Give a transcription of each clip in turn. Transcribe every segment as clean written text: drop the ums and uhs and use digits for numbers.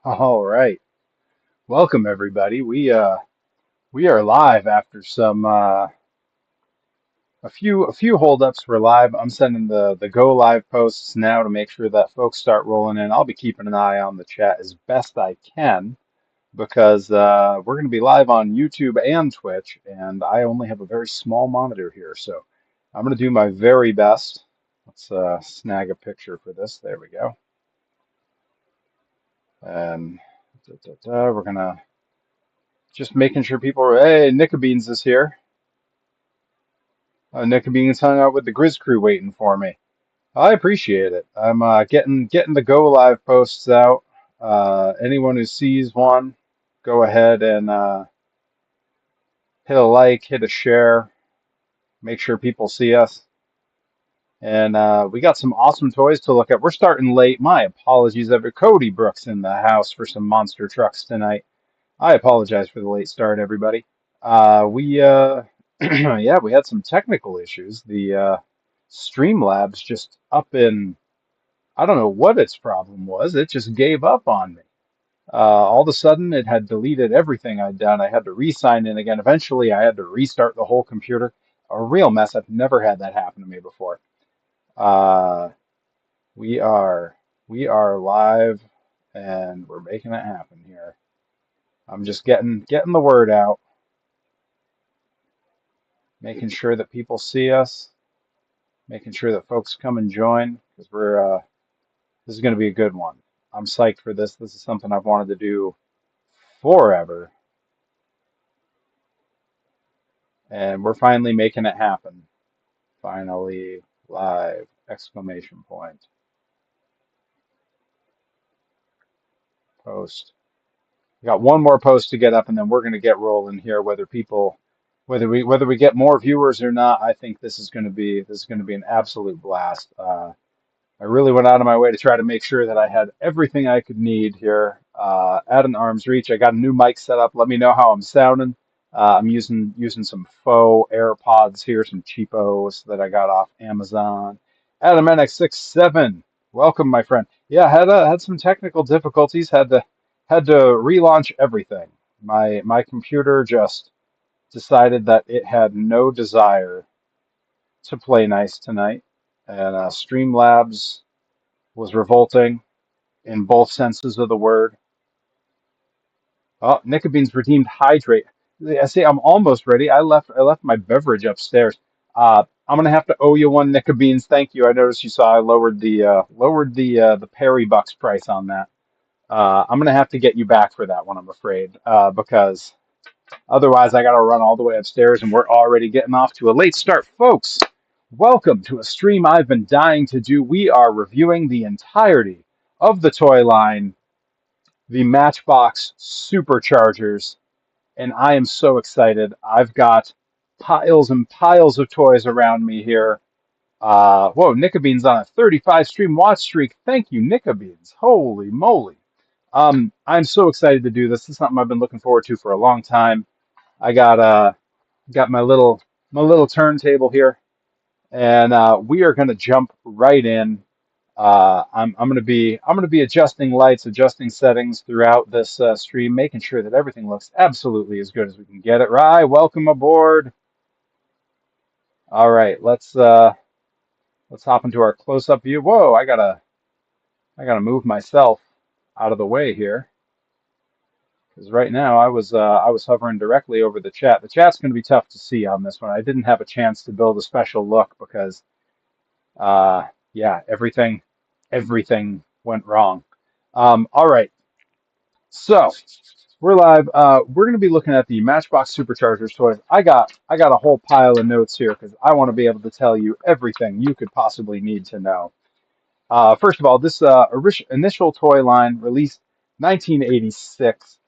All right. Welcome everybody. We are live after some a few holdups. We're live. I'm sending the go live posts now to make sure that folks start rolling in. I'll be keeping an eye on the chat as best I can because we're going to be live on YouTube and Twitch, and I only have a very small monitor here, so I'm going to do my very best. Let's snag a picture for this. There we go. And we're gonna just making sure people are, hey, Nickabeans is here. Nickabeans hung out with the Grizz crew waiting for me. I appreciate it. I'm getting the go live posts out. Anyone who sees one, go ahead and hit a like, hit a share, make sure people see us. And we got some awesome toys to look at. We're starting late. My apologies, ever. Cody Brooks in the house for some monster trucks tonight. I apologize for the late start, everybody. We yeah, we had some technical issues. The Streamlabs just up in, I don't know what its problem was. It just gave up on me. All of a sudden, it had deleted everything I'd done. I had to re-sign in again. Eventually, I had to restart the whole computer. A real mess. I've never had that happen to me before. Uh, we are we are live, and we're making it happen here. I'm just getting the word out, making sure that people see us, making sure that folks come and join because we're this is going to be a good one. I'm psyched for this. This is something I've wanted to do forever, and we're finally making it happen. Finally live! Exclamation point. Post. We got one more post to get up, and then we're going to get rolling here. Whether we get more viewers or not, I think this is going to be an absolute blast. I really went out of my way to try to make sure that I had everything I could need here at an arm's reach. I got a new mic set up. Let me know how I'm sounding. I'm using some faux AirPods here, some cheapos that I got off Amazon. Adam NX67, welcome, my friend. Yeah, had some technical difficulties. Had to relaunch everything. My computer just decided that it had no desire to play nice tonight, and Streamlabs was revolting in both senses of the word. Oh, Nickabeans redeemed hydrate. I see. I'm almost ready. I left my beverage upstairs. I'm gonna have to owe you one, Nickabeans. Thank you. I noticed you saw I lowered the Perry Bucks price on that. I'm gonna have to get you back for that one, I'm afraid, because otherwise I gotta run all the way upstairs, and we're already getting off to a late start, folks. Welcome to a stream I've been dying to do. We are reviewing the entirety of the toy line, the Matchbox Superchargers, and I am so excited. I've got piles and piles of toys around me here. Whoa, Nickabeans on a 35 stream watch streak. Thank you, Nickabeans. Holy moly. I'm so excited to do this. This is something I've been looking forward to for a long time. I got my little turntable here, and we are going to jump right in. I'm gonna be adjusting lights, adjusting settings throughout this stream, making sure that everything looks absolutely as good as we can get it. Right, welcome aboard. All right, let's hop into our close-up view. Whoa, I gotta move myself out of the way here because right now I was hovering directly over the chat. The chat's gonna be tough to see on this one. I didn't have a chance to build a special look because yeah, everything went wrong. All right. So we're live. We're going to be looking at the Matchbox Superchargers toys. I got a whole pile of notes here because I want to be able to tell you everything you could possibly need to know. First of all, this initial toy line released 1986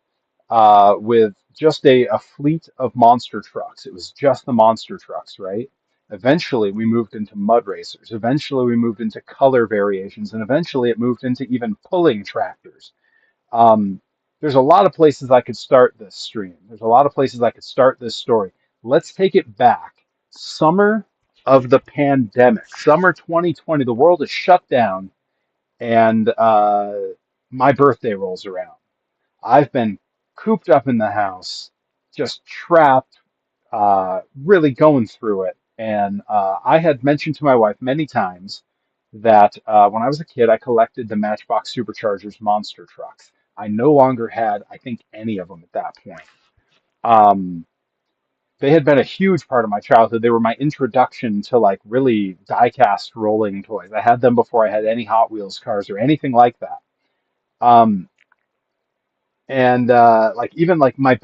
with just a fleet of monster trucks. It was just the monster trucks, right? Eventually, we moved into mud racers. Eventually, we moved into color variations, and eventually, it moved into even pulling tractors. Um, there's a lot of places I could start this stream. There's a lot of places I could start this story. Let's take it back. Summer of the pandemic, summer 2020, the world is shut down, and my birthday rolls around. I've been cooped up in the house, just trapped, really going through it. And I had mentioned to my wife many times that when I was a kid, I collected the Matchbox Superchargers monster trucks. I no longer had, I think, any of them at that point. Um, they had been a huge part of my childhood. They were my introduction to like really die-cast rolling toys. I had them before I had any Hot Wheels cars or anything like that. Um, and like even like my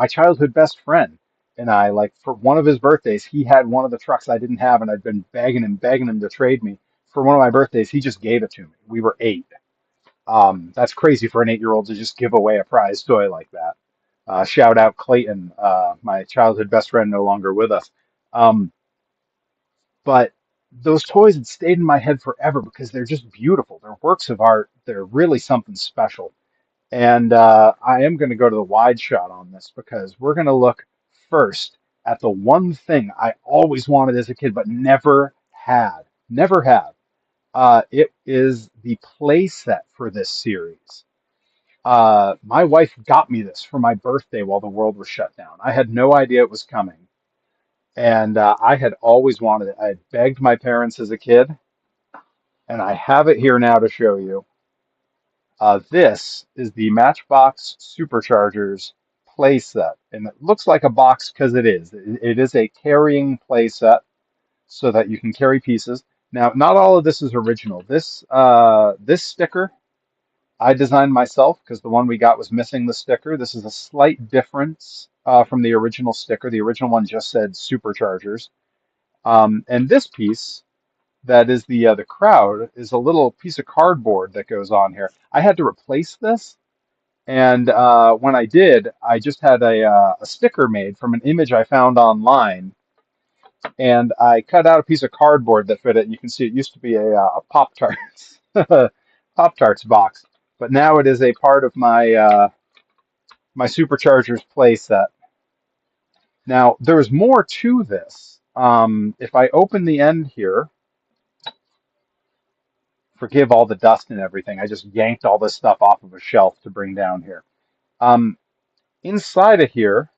childhood best friend and I, like for one of his birthdays, he had one of the trucks I didn't have, and I'd been begging him to trade me. For one of my birthdays, he just gave it to me. We were 8. That's crazy for an 8-year-old to just give away a prize toy like that. Shout out Clayton, my childhood best friend, no longer with us. Um, but those toys had stayed in my head forever because they're just beautiful. They're works of art. They're really something special. And I am going to go to the wide shot on this because we're going to look first at the one thing I always wanted as a kid but never had. Never had. It is the play set for this series. My wife got me this for my birthday while the world was shut down. I had no idea it was coming. And I had always wanted it. I had begged my parents as a kid, and I have it here now to show you. This is the Matchbox Superchargers playset, and it looks like a box because it is. It is a carrying playset so that you can carry pieces. Now, not all of this is original. This sticker I designed myself because the one we got was missing the sticker. This is a slight difference from the original sticker. The original one just said Superchargers, and this piece that is the crowd is a little piece of cardboard that goes on here. I had to replace this. And when I did, I just had a sticker made from an image I found online, and I cut out a piece of cardboard that fit it. And you can see it used to be a Pop Tarts Pop Tarts box, but now it is a part of my Superchargers play set. Now there is more to this. If I open the end here, forgive all the dust and everything. I just yanked all this stuff off of a shelf to bring down here. Um, Inside of here.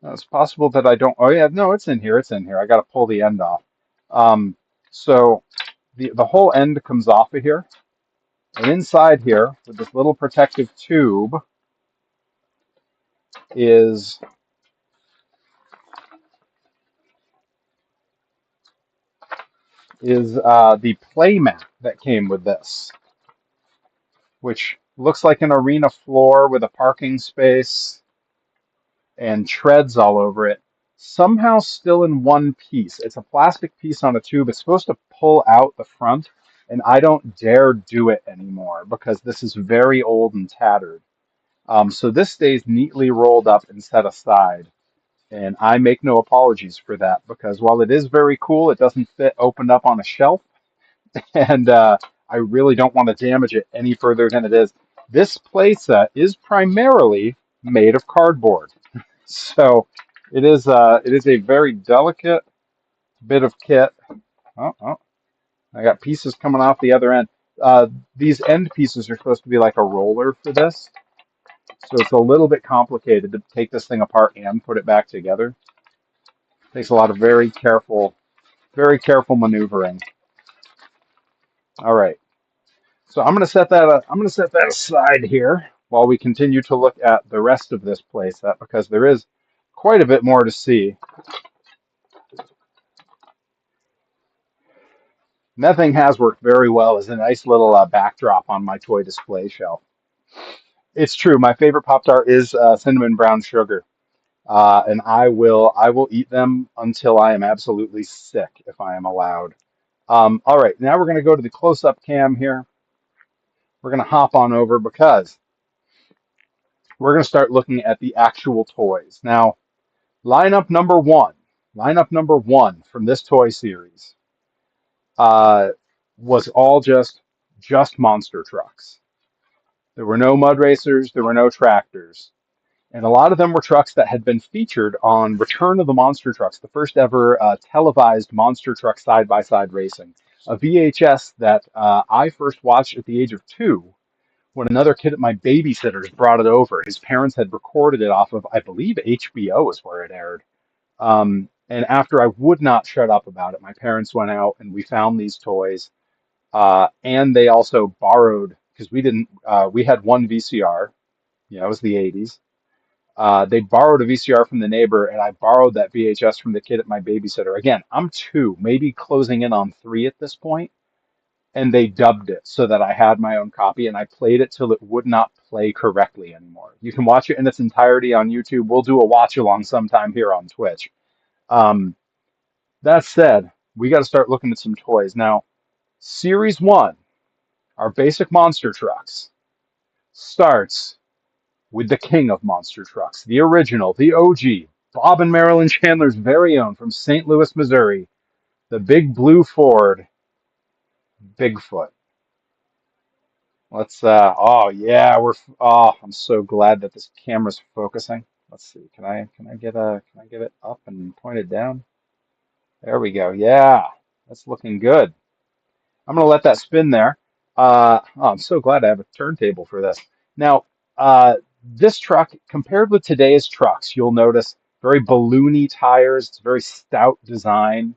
It's possible that I don't. Oh yeah, no, it's in here. It's in here. I got to pull the end off. Um, so the whole end comes off of here, and inside here with this little protective tube is the play mat that came with this, which looks like an arena floor with a parking space and treads all over it, somehow still in one piece. It's a plastic piece on a tube. It's supposed to pull out the front, and I don't dare do it anymore because this is very old and tattered. So this stays neatly rolled up and set aside, and I make no apologies for that because while it is very cool, it doesn't fit opened up on a shelf, and I really don't want to damage it any further than it is. This playset is primarily made of cardboard. So it is a very delicate bit of kit. Oh, I got pieces coming off the other end. These end pieces are supposed to be like a roller for this, so it's a little bit complicated to take this thing apart and put it back together. Takes a lot of very careful maneuvering. All right, so I'm gonna set that aside here while we continue to look at the rest of this playset because there is quite a bit more to see. And that thing has worked very well as a nice little backdrop on my toy display shelf. It's true. My favorite Pop Tart is cinnamon brown sugar, and I will eat them until I am absolutely sick if I am allowed. All right, now we're going to go to the close-up cam here. We're going to hop on over because we're going to start looking at the actual toys. Now, lineup number one, lineup number one from this toy series uh, was all just monster trucks. There were no mud racers, there were no tractors. And a lot of them were trucks that had been featured on Return of the Monster Trucks, the first ever televised monster truck side-by-side racing. a VHS that I first watched at the age of 2 when another kid at my babysitter's brought it over. His parents had recorded it off of, I believe, HBO is where it aired. And after I would not shut up about it, my parents went out and we found these toys. And they also borrowed, because we had one VCR, it was the 80s. They borrowed a VCR from the neighbor, and I borrowed that VHS from the kid at my babysitter. Again, I'm 2, maybe closing in on 3 at this point, and they dubbed it so that I had my own copy, and I played it till it would not play correctly anymore. You can watch it in its entirety on YouTube. We'll do a watch along sometime here on Twitch. Um, that said, we got to start looking at some toys. Now, Series 1, our basic monster trucks, starts with the king of monster trucks, the original, the OG, Bob and Marilyn Chandler's very own from St. Louis, Missouri, the big blue Ford Bigfoot. Oh yeah, I'm so glad that this camera's focusing. Let's see, can I get it up and point it down? There we go. Yeah, that's looking good. I'm going to let that spin there. I'm so glad I have a turntable for this. Now, this truck, compared with today's trucks, you'll notice very balloony tires. It's a very stout design.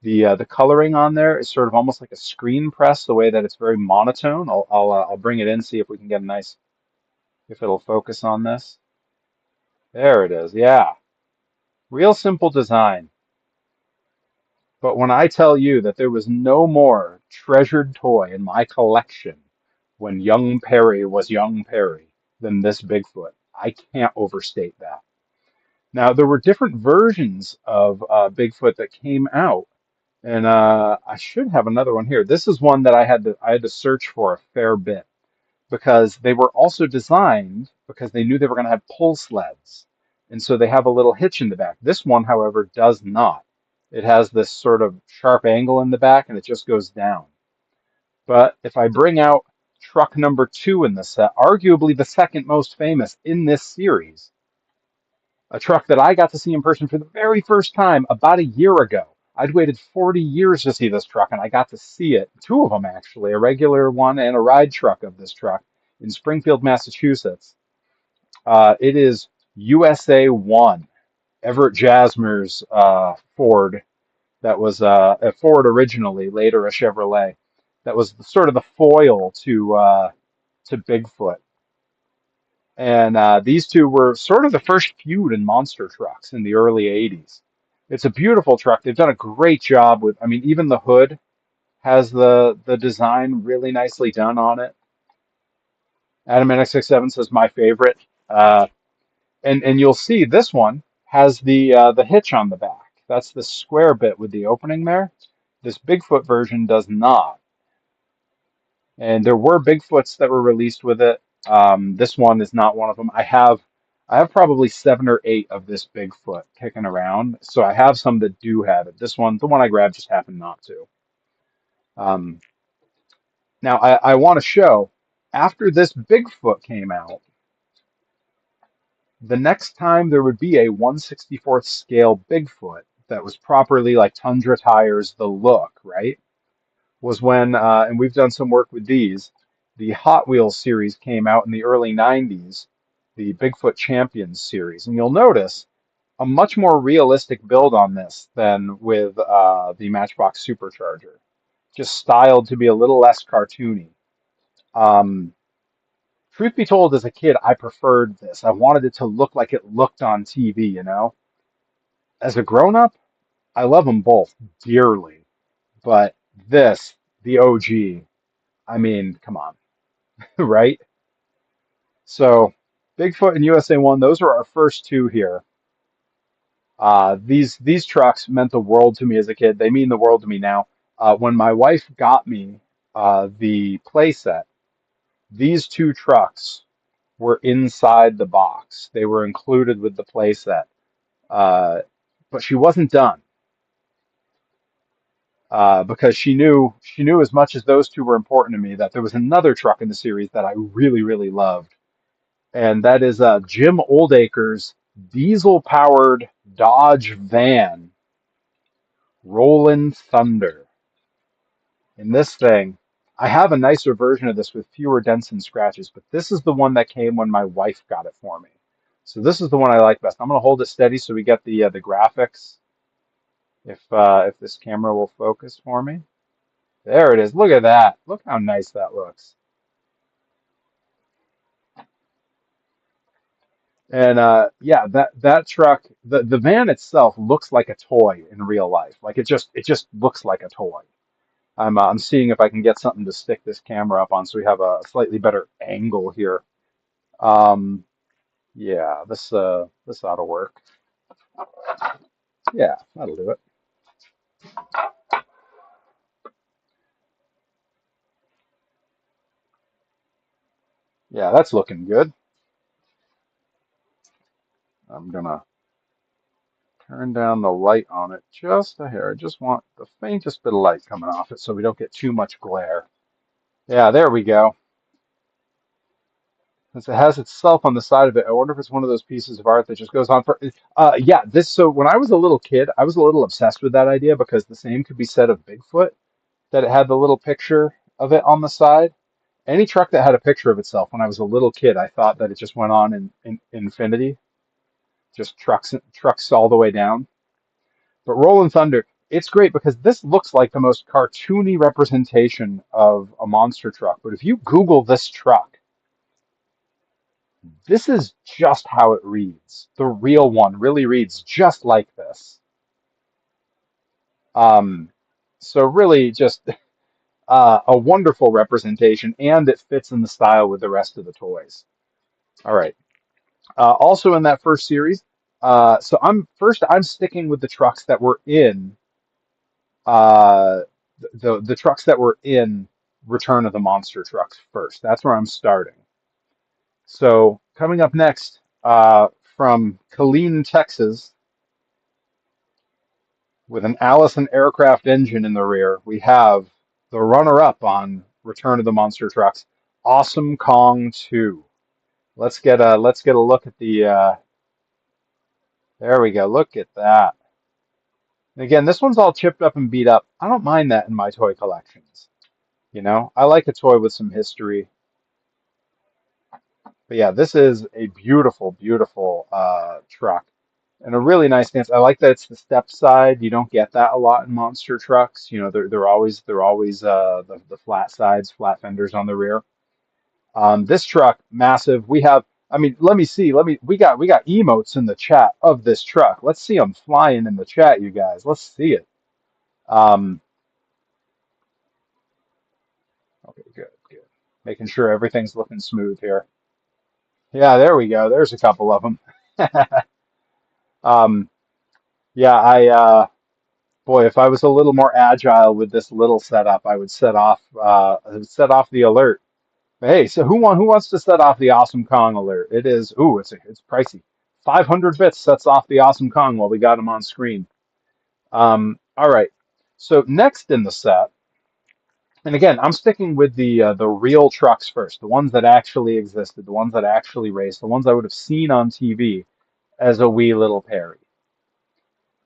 The coloring on there is sort of almost like a screen press, the way that it's very monotone. I'll bring it in, see if we can get a nice, if it'll focus on this. There it is. Yeah, real simple design. But when I tell you that there was no more treasured toy in my collection when young Perry was young Perry than this Bigfoot, I can't overstate that. Now, there were different versions of Bigfoot that came out, and I should have another one here. This is one that I had to search for a fair bit because they were also designed because they knew they were going to have pull sleds. And so they have a little hitch in the back. This one, however, does not. It has this sort of sharp angle in the back and it just goes down. But if I bring out truck number 2 in the set, arguably the second most famous in this series, a truck that I got to see in person for the very first time about a year ago. I'd waited 40 years to see this truck, and I got to see it. 2 of them, actually, a regular one and a ride truck of this truck in Springfield, Massachusetts. It is USA 1, Everett Jasmer's Ford. That was a Ford originally, later a Chevrolet. That was sort of the foil to Bigfoot. And these two were sort of the first feud in monster trucks in the early 80s. It's a beautiful truck. They've done a great job with, I mean, even the hood has the design really nicely done on it. Adam NX67 says my favorite. And you'll see this one has the hitch on the back. That's the square bit with the opening there. This Bigfoot version does not. And there were Bigfoots that were released with it. This one is not one of them. I have probably 7 or 8 of this Bigfoot kicking around. So I have some that do have it. This one, the one I grabbed, just happened not to. Um, Now I want to show after this Bigfoot came out, the next time there would be a 1/64th scale Bigfoot that was properly like Tundra tires, the look, right? Was when, and we've done some work with these, the Hot Wheels series came out in the early 90s, the Bigfoot Champions series. And you'll notice a much more realistic build on this than with the Matchbox Supercharger. Just styled to be a little less cartoony. Um, Truth be told, as a kid, I preferred this. I wanted it to look like it looked on TV. As a grown-up, I love them both dearly. But this, the OG, I mean, come on, right? So, Bigfoot and USA 1, those are our first 2 here. These trucks meant the world to me as a kid. They mean the world to me now. When my wife got me the playset, these 2 trucks were inside the box. They were included with the playset. But she wasn't done because she knew as much as those 2 were important to me that there was another truck in the series that I really, really loved. And that is Jim Oldacre's diesel-powered Dodge van, Rollin' Thunder. in this thing. I have a nicer version of this with fewer dents and scratches, but this is the one that came when my wife got it for me. So this is the one I like best. I'm going to hold it steady so we get the graphics. If this camera will focus for me. There it is. Look at that. Look how nice that looks. And yeah, that truck, the van itself looks like a toy in real life. Like it just looks like a toy. I'm seeing if I can get something to stick this camera up on so we have a slightly better angle here. Um, yeah, this ought to work. Yeah, that'll do it. Yeah, that's looking good. I'm gonna turn down the light on it just a hair. I just want the faintest bit of light coming off it so we don't get too much glare. Yeah, there we go. Since it has itself on the side of it, I wonder if it's one of those pieces of art that just goes on for. Yeah, this. So when I was a little kid, I was a little obsessed with that idea because the same could be said of Bigfoot, that it had the little picture of it on the side. Any truck that had a picture of itself when I was a little kid, I thought that it just went on in infinity, just trucks all the way down. But Rolling Thunder, it's great because this looks like the most cartoony representation of a monster truck. But if you Google this truck, this is just how it reads. The real one really reads just like this. Um, so really just a wonderful representation, and it fits in the style with the rest of the toys. All right. Also in that first series, so I'm sticking with the trucks that were in uh, the trucks that were in Return of the Monster Trucks first. That's where I'm starting. So coming up next, from Killeen, Texas, with an Allison aircraft engine in the rear, we have the runner-up on Return of the Monster Trucks, Awesome Kong 2. Let's get a look at the there we go. Look at that. And again, this one's all chipped up and beat up. I don't mind that in my toy collections. You know, I like a toy with some history. But yeah, this is a beautiful, beautiful truck. And a really nice stance. I like that it's the step side. You don't get that a lot in monster trucks. You know, they're always the flat sides, flat fenders on the rear. This truck, massive. We have, I mean, let me see. We got emotes in the chat of this truck. Let's see them flying in the chat, you guys. Let's see it. Um, okay, good, good. Making sure everything's looking smooth here. Yeah, there we go. There's a couple of them. Um, yeah, boy, if I was a little more agile with this little setup, I would set off the alert. Hey, so who wants to set off the Awesome Kong alert? It is, ooh, it's pricey. 500 bits sets off the Awesome Kong while we got him on screen. All right. So next in the set, and again, I'm sticking with the real trucks first, the ones that actually existed, the ones that actually raced, the ones I would have seen on TV as a wee little Perry.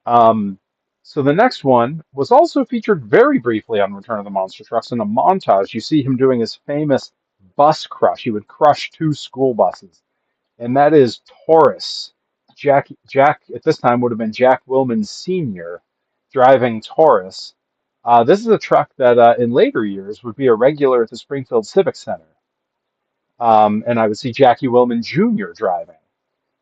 Um, so the next one was also featured very briefly on Return of the Monster Trucks in a montage. You see him doing his famous bus crush. He would crush two school buses, and that is Taurus. Jack at this time would have been Jack Wilman Sr. driving Taurus. This is a truck that in later years would be a regular at the Springfield Civic Center. And I would see Jackie Wilman Jr. driving.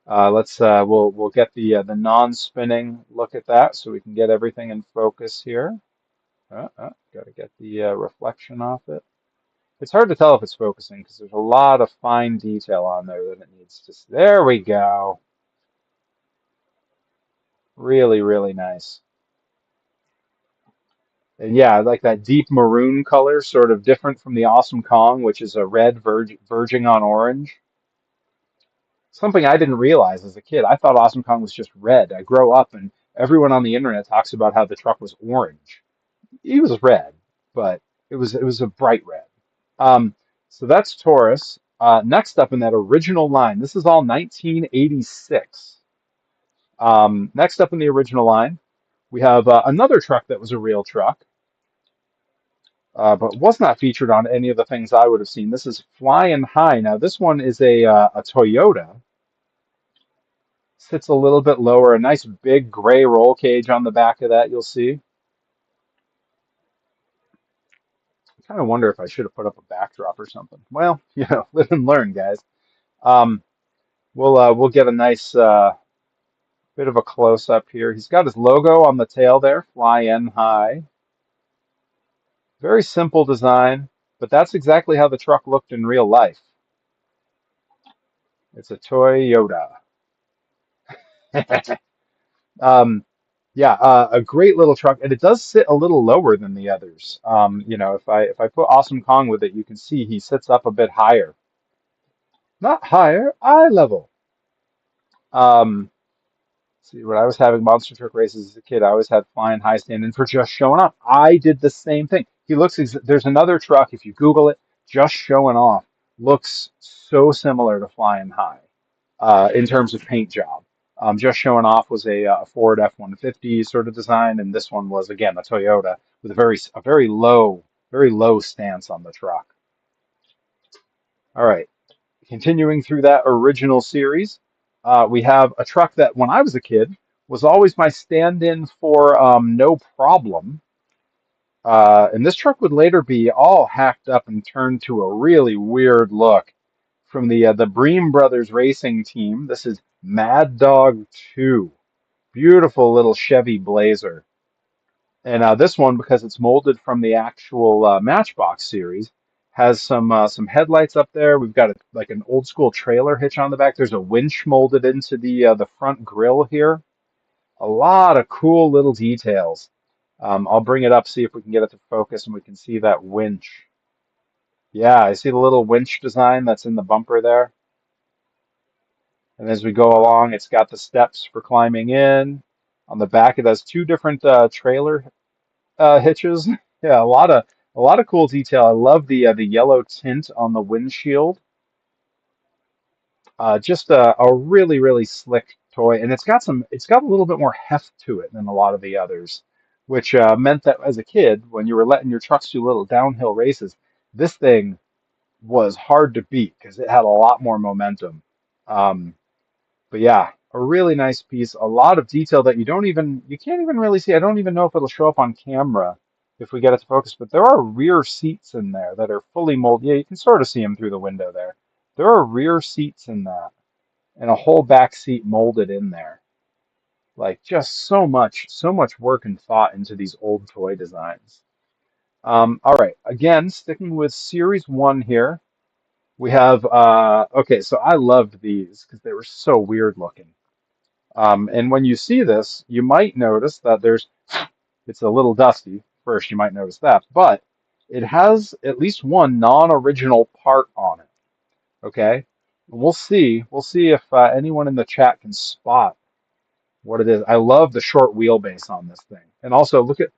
We'll get the non-spinning look at that so we can get everything in focus here. Got to get the reflection off it. It's hard to tell if it's focusing because there's a lot of fine detail on there that it needs to. There we go. Really, really nice. And yeah, I like that deep maroon color, sort of different from the Awesome Kong, which is a red verging on orange. Something I didn't realize as a kid. I thought Awesome Kong was just red. I grow up and everyone on the internet talks about how the truck was orange. He was red, but it was a bright red. Um, so that's Taurus. Next up in that original line, this is all 1986. Next up in the original line, we have another truck that was a real truck. but was not featured on any of the things I would have seen. This is Flying High. Now, this one is a Toyota. Sits a little bit lower, a nice big gray roll cage on the back of that, you'll see. I kind of wonder if I should have put up a backdrop or something. Well, live and learn, guys. Um, we'll get a nice bit of a close up here. He's got his logo on the tail there, Flying High. Very simple design, but that's exactly how the truck looked in real life. It's a Toyota. Um, yeah, a great little truck, and it does sit a little lower than the others. If I put Awesome Kong with it, you can see he sits up a bit higher. Not higher, eye level. Um, See, when I was having monster truck races as a kid, I always had Flying High stand in for Just Showing Off. I did the same thing. There's another truck, if you Google it, Just Showing Off, looks so similar to Flying High in terms of paint job. Just Showing Off was a Ford F-150 sort of design, and this one was again a Toyota with a very low stance on the truck. All right, continuing through that original series, we have a truck that when I was a kid was always my stand-in for No Problem. And this truck would later be all hacked up and turned to a really weird look from the Bream Brothers racing team. This is Mad Dog 2. Beautiful little Chevy Blazer. And this one, because it's molded from the actual Matchbox series, has some headlights up there. We've got like an old school trailer hitch on the back. There's a winch molded into the front grille here. A lot of cool little details. I'll bring it up, see if we can get it to focus, and we can see that winch. Yeah, I see the little winch design that's in the bumper there. And as we go along, it's got the steps for climbing in. On the back, it has two different trailer hitches. Yeah, a lot of cool detail. I love the yellow tint on the windshield. Just a really slick toy, and it's got a little bit more heft to it than a lot of the others, which meant that as a kid, when you were letting your trucks do little downhill races, this thing was hard to beat because it had a lot more momentum. Um, but yeah, a really nice piece. A lot of detail that you can't even really see. I don't even know if it'll show up on camera if we get it to focus, but there are rear seats in there that are fully molded. Yeah, you can sort of see them through the window there. There are rear seats in that and a whole back seat molded in there. Like just so much work and thought into these old toy designs. All right, again, sticking with series one here, we have okay, so I loved these because they were so weird looking. And when you see this, you might notice that it's a little dusty. First, you might notice that, but it has at least one non-original part on it. Okay, we'll see if anyone in the chat can spot what it is. I love the short wheelbase on this thing, and also look at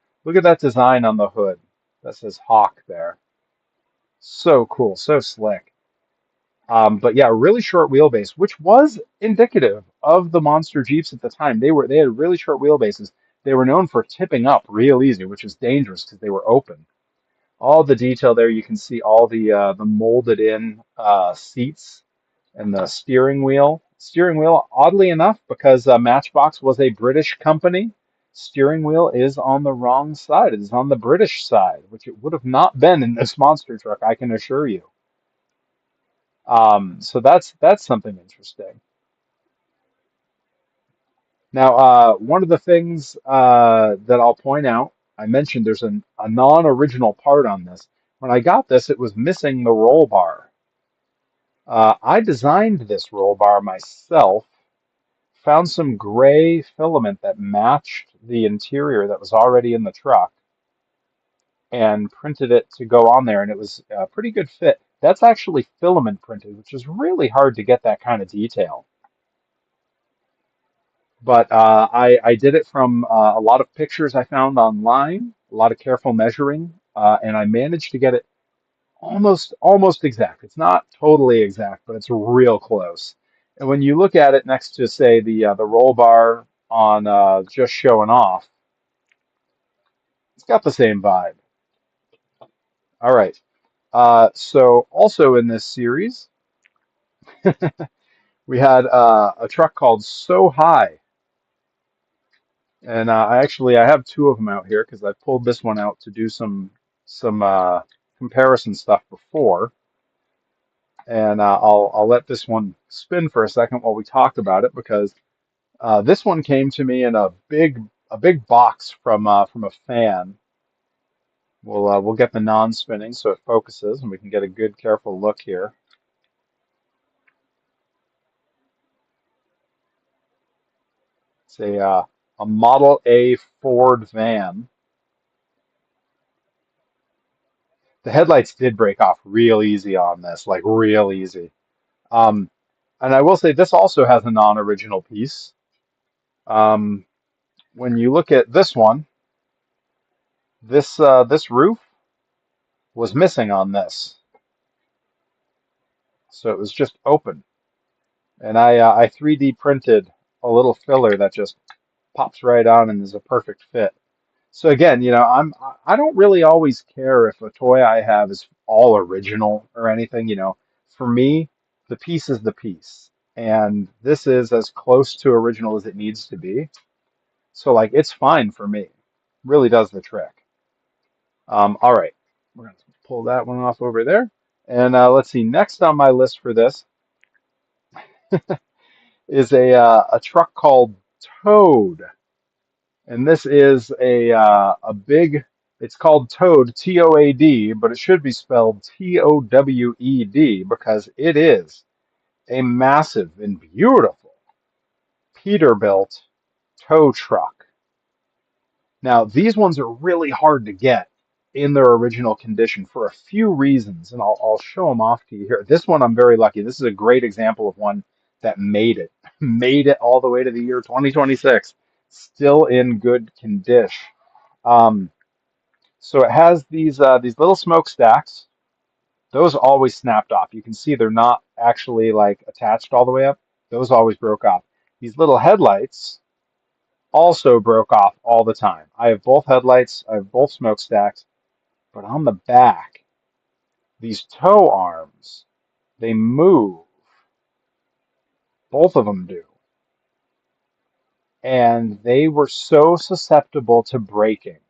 that design on the hood that says Hawk there. So cool, so slick. But yeah, really short wheelbase, which was indicative of the monster Jeeps at the time. They had really short wheelbases. They were known for tipping up real easy, which is dangerous because they were open. All the detail there, you can see all the molded in seats and the steering wheel. Steering wheel, oddly enough, because Matchbox was a British company, steering wheel is on the wrong side. It is on the British side, which it would have not been in this monster truck, I can assure you. So that's something interesting. Now, one of the things that I'll point out, I mentioned there's a non-original part on this. When I got this, it was missing the roll bar. I designed this roll bar myself, found some gray filament that matched the interior that was already in the truck, and printed it to go on there, and it was a pretty good fit. That's actually filament printed, which is really hard to get that kind of detail. But I did it from a lot of pictures I found online, a lot of careful measuring, and I managed to get it almost exact. It's not totally exact, but it's real close. And when you look at it next to, say, the roll bar on Just Showing Off, it's got the same vibe. All right. So also in this series, we had a truck called So High, and I have two of them out here because I pulled this one out to do some comparison stuff before, and I'll let this one spin for a second while we talk about it because this one came to me in a big box from a fan. We'll get the non-spinning so it focuses and we can get a good careful look here. It's a Model A Ford van. The headlights did break off real easy on this, like real easy. Um, and I will say this also has a non-original piece. Um, when you look at this one, this roof was missing on this, so it was just open. And I 3D printed a little filler that just pops right on and is a perfect fit. So again, I don't really always care if a toy I have is all original or anything, For me, the piece is the piece. And this is as close to original as it needs to be. So like it's fine for me. Really does the trick. All right. We're gonna pull that one off over there. And let's see, next on my list for this is a truck called Toad. And this is a big, it's called Toad, Toad, but it should be spelled Towed because it is a massive and beautiful Peterbilt tow truck. Now, these ones are really hard to get in their original condition for a few reasons, and I'll show them off to you here. This one I'm very lucky. This is a great example of one that made it, made it all the way to the year 2026, still in good condition. Um, so it has these little smokestacks. Those always snapped off. You can see they're not actually like attached all the way up. Those always broke off. These little headlights also broke off all the time. I have both headlights, I have both smokestacks, but on the back, these tow arms, they move. Both of them do. And they were so susceptible to breaking,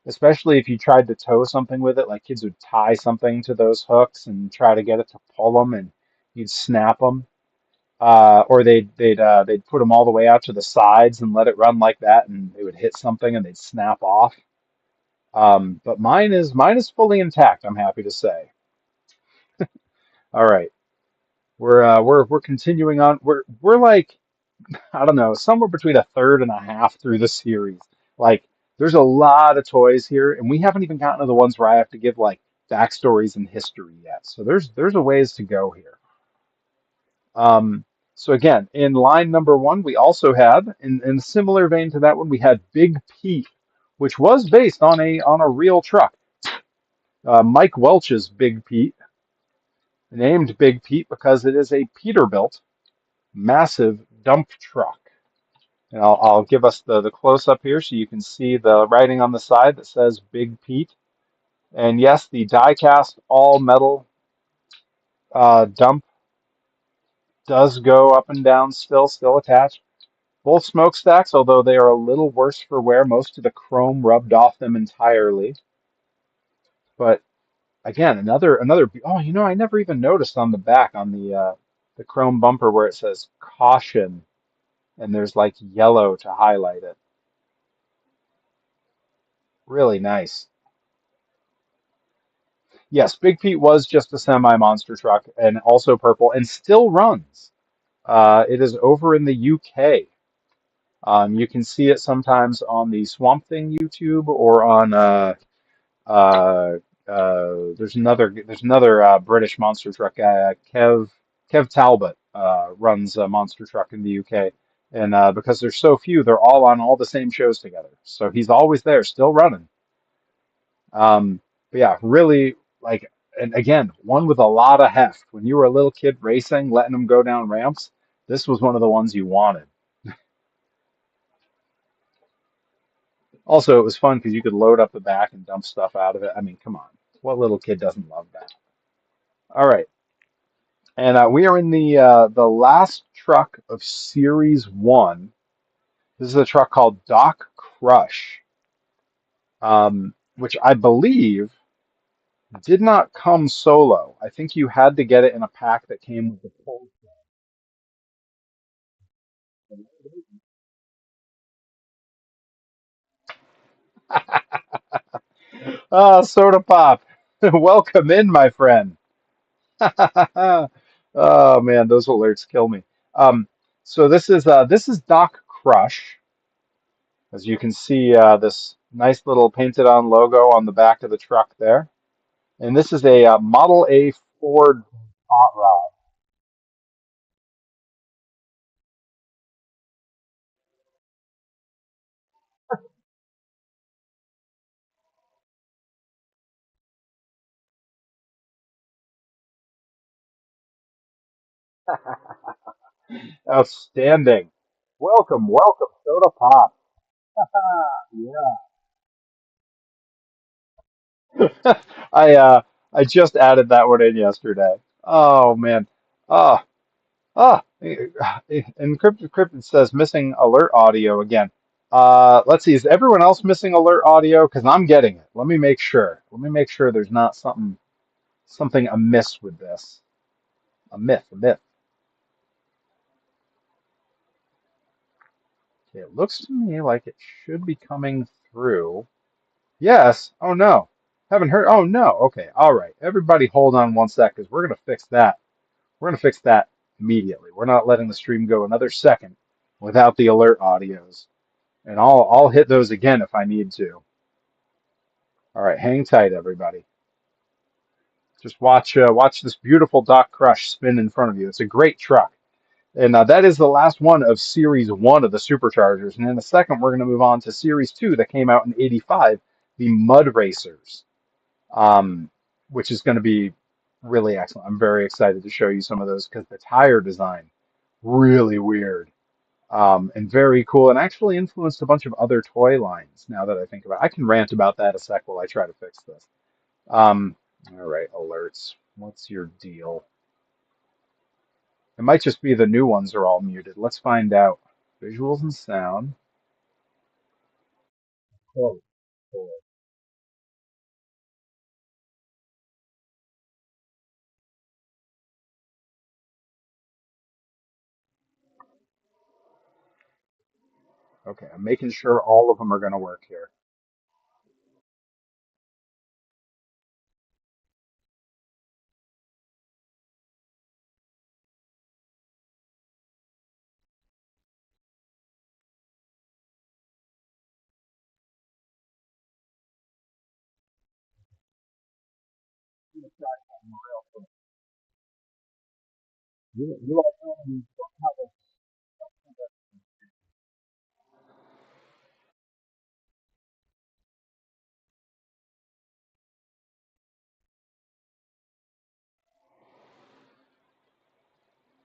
especially if you tried to tow something with it, like kids would tie something to those hooks and try to get it to pull them, and you'd snap them. Or they'd put them all the way out to the sides and let it run like that, and they would hit something and they'd snap off. But mine is fully intact, I'm happy to say. All right, we're continuing on. We're like I don't know, somewhere between a third and a half through the series. Like, there's a lot of toys here, and we haven't even gotten to the ones where I have to give like backstories and history yet. So there's a ways to go here. Um, so again, in line number one, we also had, in a similar vein to that one, we had Big Pete, which was based on a real truck. Mike Welch's Big Pete, named Big Pete because it is a Peterbilt massive dump truck. And I'll give us the close up here so you can see the writing on the side that says Big Pete. And yes, the die cast all metal dump does go up and down still attached. Both smokestacks, although they are a little worse for wear, most of the chrome rubbed off them entirely. But again, another. Oh, I never even noticed on the back on the chrome bumper where it says caution, and there's like yellow to highlight it. Really nice. Yes, Big Pete was just a semi-monster truck and also purple and still runs. It is over in the UK. You can see it sometimes on the Swamp Thing YouTube or on uh, there's another British monster truck guy, Kev Talbot runs a monster truck in the UK, and because there's so few, they're all on all the same shows together. So he's always there, still running. But yeah, really like, and again, one with a lot of heft. When you were a little kid racing, letting them go down ramps, this was one of the ones you wanted. Also, it was fun because you could load up the back and dump stuff out of it. I mean, come on. What little kid doesn't love that? All right, and we are in the last truck of Series One. This is a truck called Doc Crush, which I believe did not come solo. I think you had to get it in a pack that came with the full. Ah, Soda Pop, welcome in, my friend. Oh man, those alerts kill me. Um, so this is Doc Crush. As you can see, this nice little painted on logo on the back of the truck there. And this is a Model A Ford hot rod. Outstanding. Welcome, welcome, Soda Pop. Yeah. I just added that one in yesterday. Oh man. Oh, Encrypted says missing alert audio again. Let's see. Is everyone else missing alert audio? Because I'm getting it. Let me make sure. Let me make sure there's not something amiss with this. A myth, a myth. Okay, it looks to me like it should be coming through. Yes. Oh no. Haven't heard. Oh no. Okay. All right. Everybody hold on one sec because we're gonna fix that. We're gonna fix that immediately. We're not letting the stream go another second without the alert audios. And I'll hit those again if I need to. All right, hang tight, everybody. Just watch this beautiful Dock Crush spin in front of you. It's a great truck, and that is the last one of Series One of the Superchargers. And in a second, we're going to move on to Series Two that came out in '85, the Mud Racers, um, which is going to be really excellent. I'm very excited to show you some of those because the tire design really weird. And very cool, and actually influenced a bunch of other toy lines. Now that I think about it, I can rant about that a sec while I try to fix this. Um, all right, alerts. What's your deal? It might just be the new ones are all muted. Let's find out. Visuals and sound. Oh, cool. Okay, I'm making sure all of them are going to work here. You all know you don't have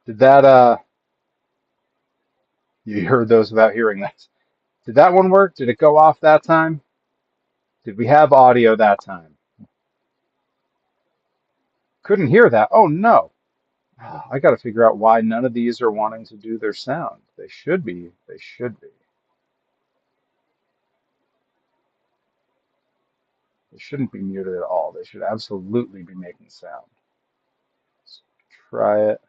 Did that you heard those without hearing that? Did that one work? Did it go off that time? Did we have audio that time? Couldn't hear that. Oh no. I got to figure out why none of these are wanting to do their sound. They should be. They should be. They shouldn't be muted at all. They should absolutely be making sound. Let's try it.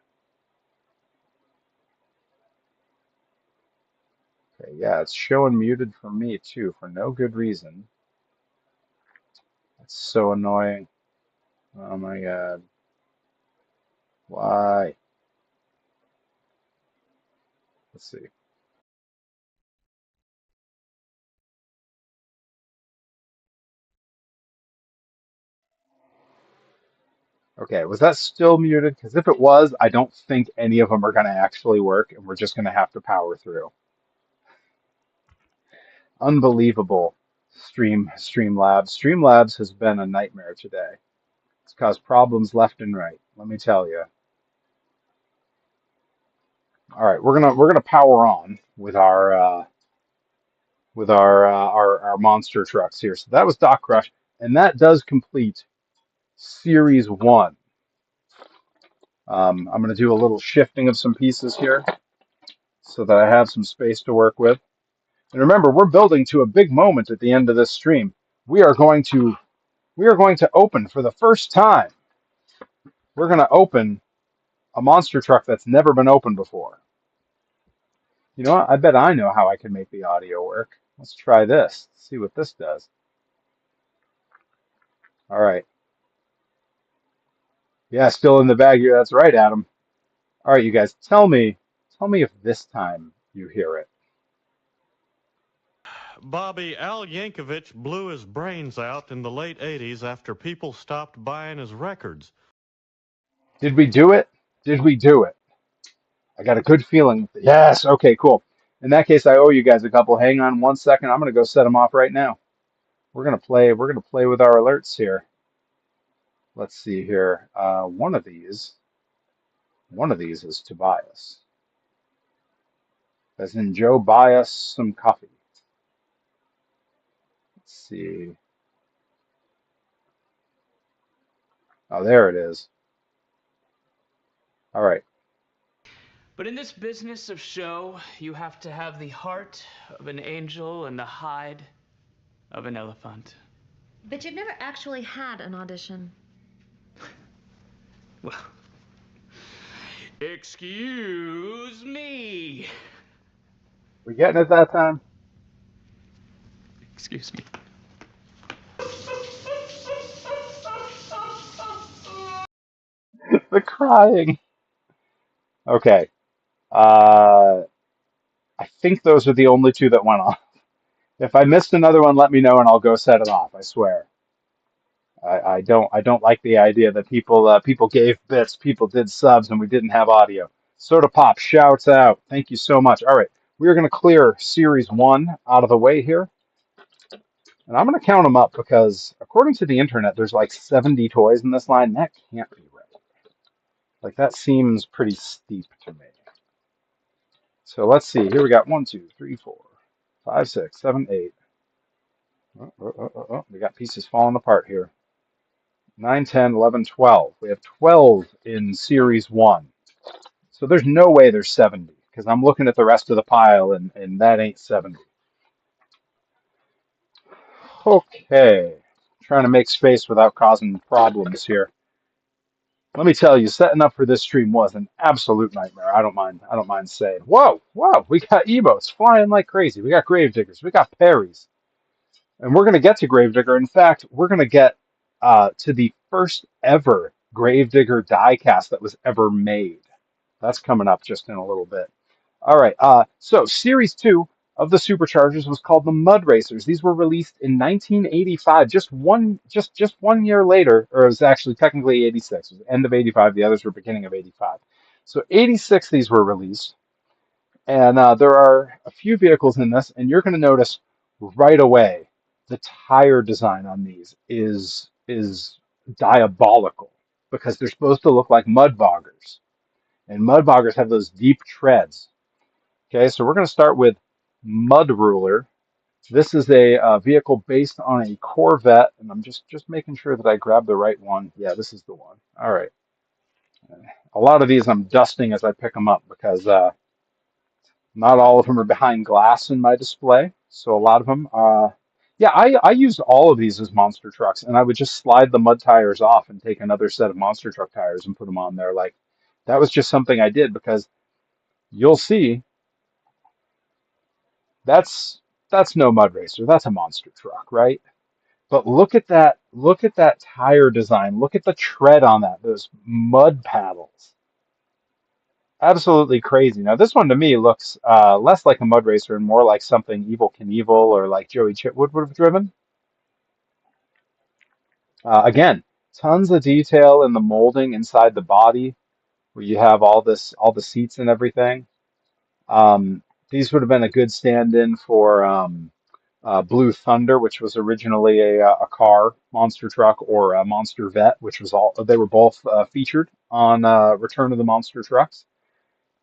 Okay, yeah, it's showing muted for me too, for no good reason. That's so annoying. Oh my God. Why? Let's see. Okay, was that still muted? Because if it was, I don't think any of them are going to actually work, and we're just going to have to power through. Unbelievable. Streamlabs. Streamlabs has been a nightmare today. It's caused problems left and right. Let me tell you. All right, we're gonna power on with our monster trucks here. So that was Dock Crush, and that does complete Series 1. I'm going to do a little shifting of some pieces here so that I have some space to work with. And remember, we're building to a big moment at the end of this stream. We are going to open for the first time. We're going to open a monster truck that's never been opened before. You know what? I bet I know how I can make the audio work. Let's try this. See what this does. All right. Yeah, still in the bag here. That's right, Adam. All right, you guys, tell me if this time you hear it. Bobby, Al Yankovic blew his brains out in the late 80s after people stopped buying his records. Did we do it? Did we do it? I got a good feeling. Yes. Okay, cool. In that case, I owe you guys a couple. Hang on one second. I'm going to go set them off right now. We're going to play with our alerts here. Let's see here. One of these is Tobias. As in Joe, buy us some coffee. Let's see. Oh, there it is. All right. But in this business of show, you have to have the heart of an angel and the hide of an elephant. But you've never actually had an audition. Well, excuse me. We getting it that time? Excuse me. The crying. Okay. I think those are the only two that went off. If I missed another one, let me know and I'll go set it off. I swear. I don't like the idea that people gave bits, people did subs, and we didn't have audio. Soda Pop shouts out. Thank you so much. All right, we are going to clear Series 1 out of the way here. And I'm going to count them up because according to the internet, there's like 70 toys in this line. That can't be right. Like that seems pretty steep to me. So let's see. Here we got 1, 2, 3, 4, 5, 6, 7, 8. We got pieces falling apart here. 9, 10, 11, 12. We have 12 in Series 1. So there's no way there's 70 because I'm looking at the rest of the pile and that ain't 70. Okay. Trying to make space without causing problems here. Let me tell you, setting up for this stream was an absolute nightmare. I don't mind saying. Whoa, whoa, we got emotes flying like crazy. We got Gravediggers, we got Parries. And we're gonna get to Gravedigger. In fact, we're gonna get to the first ever Gravedigger diecast that was ever made. That's coming up just in a little bit. All right. So Series 2 of the Superchargers was called the Mud Racers. These were released in 1985, just 1 year later, or it was actually technically 86. It was the end of 85. The others were beginning of 85. So 86 these were released, and there are a few vehicles in this, and you're going to notice right away the tire design on these is diabolical because they're supposed to look like mud boggers, and mud boggers have those deep treads. Okay, so we're going to start with Mud Ruler. This is a vehicle based on a Corvette, and I'm just making sure that I grab the right one. Yeah, this is the one. All right. A lot of these I'm dusting as I pick them up because not all of them are behind glass in my display. So a lot of them, yeah, I used all of these as monster trucks, and I would just slide the mud tires off and take another set of monster truck tires and put them on there. Like that was just something I did because you'll see. That's no mud racer. That's a monster truck, right? But look at that tire design. Look at the tread on that. Those mud paddles. Absolutely crazy. Now this one to me looks less like a mud racer and more like something Evil Knievel or like Joey Chitwood would have driven. Again, tons of detail in the molding inside the body, where you have all the seats and everything. These would have been a good stand-in for Blue Thunder, which was originally a car monster truck, or a Monster Vet, which was all they were both featured on Return of the Monster Trucks.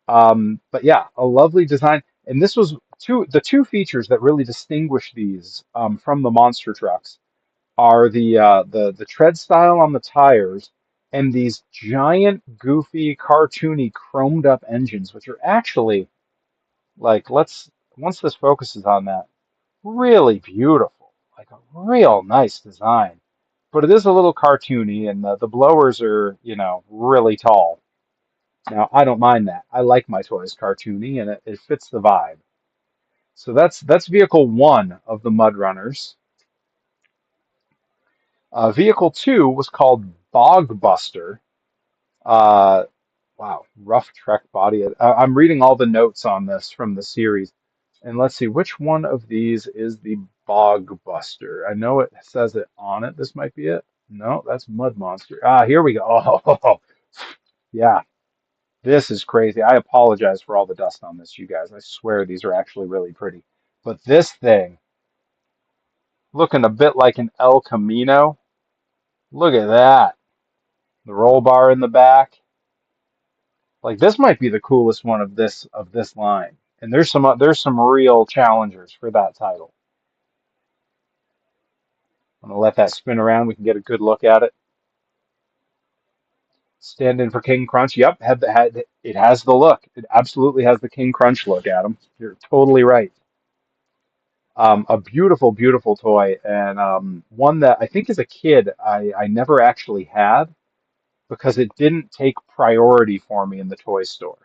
But yeah, a lovely design, and this was the two features that really distinguish these from the monster trucks. are the tread style on the tires and these giant, goofy, cartoony, chromed up engines, which are actually like once this focuses on that, really beautiful, like a real nice design. But it is a little cartoony, and the blowers are, really tall. Now, I don't mind that. I like my toys cartoony, and it fits the vibe. So that's vehicle one of the Mud Runners. Vehicle two was called Bog Buster. Uh, wow, rough Trek body. I'm reading all the notes on this from the series, and let's see which one of these is the Bog Buster. I know it says it on it. This might be it. No, that's Mud Monster. Ah, here we go. Oh, yeah. This is crazy. I apologize for all the dust on this, you guys. I swear these are actually really pretty. But this thing, looking a bit like an El Camino. Look at that. The roll bar in the back. Like this might be the coolest one of this line. And there's some real challengers for that title. I'm gonna let that spin around. We can get a good look at it. Stand in for King Crunch. Yep, it has the look. It absolutely has the King Crunch look, Adam. You're totally right. A beautiful, beautiful toy, and one that I think as a kid I never actually had because it didn't take priority for me in the toy store.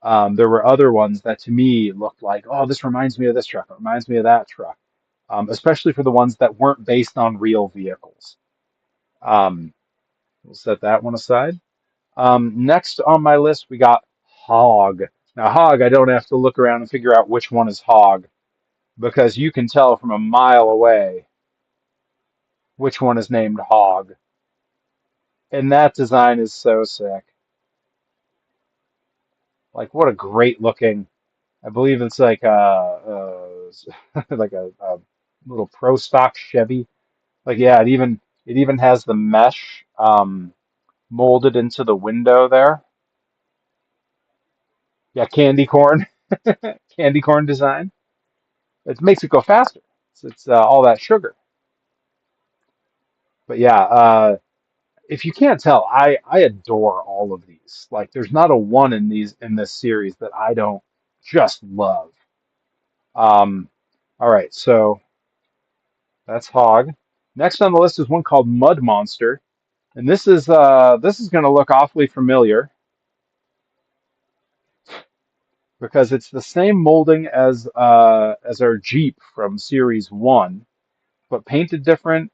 There were other ones that to me looked like, oh, this reminds me of this truck, it reminds me of that truck, especially for the ones that weren't based on real vehicles. Um, we'll set that one aside. Next on my list, we got Hog. Now, Hog, I don't have to look around and figure out which one is Hog because you can tell from a mile away which one is named Hog. And that design is so sick. Like, what a great looking. I believe it's like like a little pro stock Chevy. Like, yeah, it even has the mesh molded into the window there. Yeah, candy corn, candy corn design. It makes it go faster. It's all that sugar. But yeah, if you can't tell, I adore all of these. Like, there's not a one in this series that I don't just love. Um, all right, so that's Hog. Next on the list is one called Mud Monster, and this is going to look awfully familiar because it's the same molding as our Jeep from Series One, but painted different.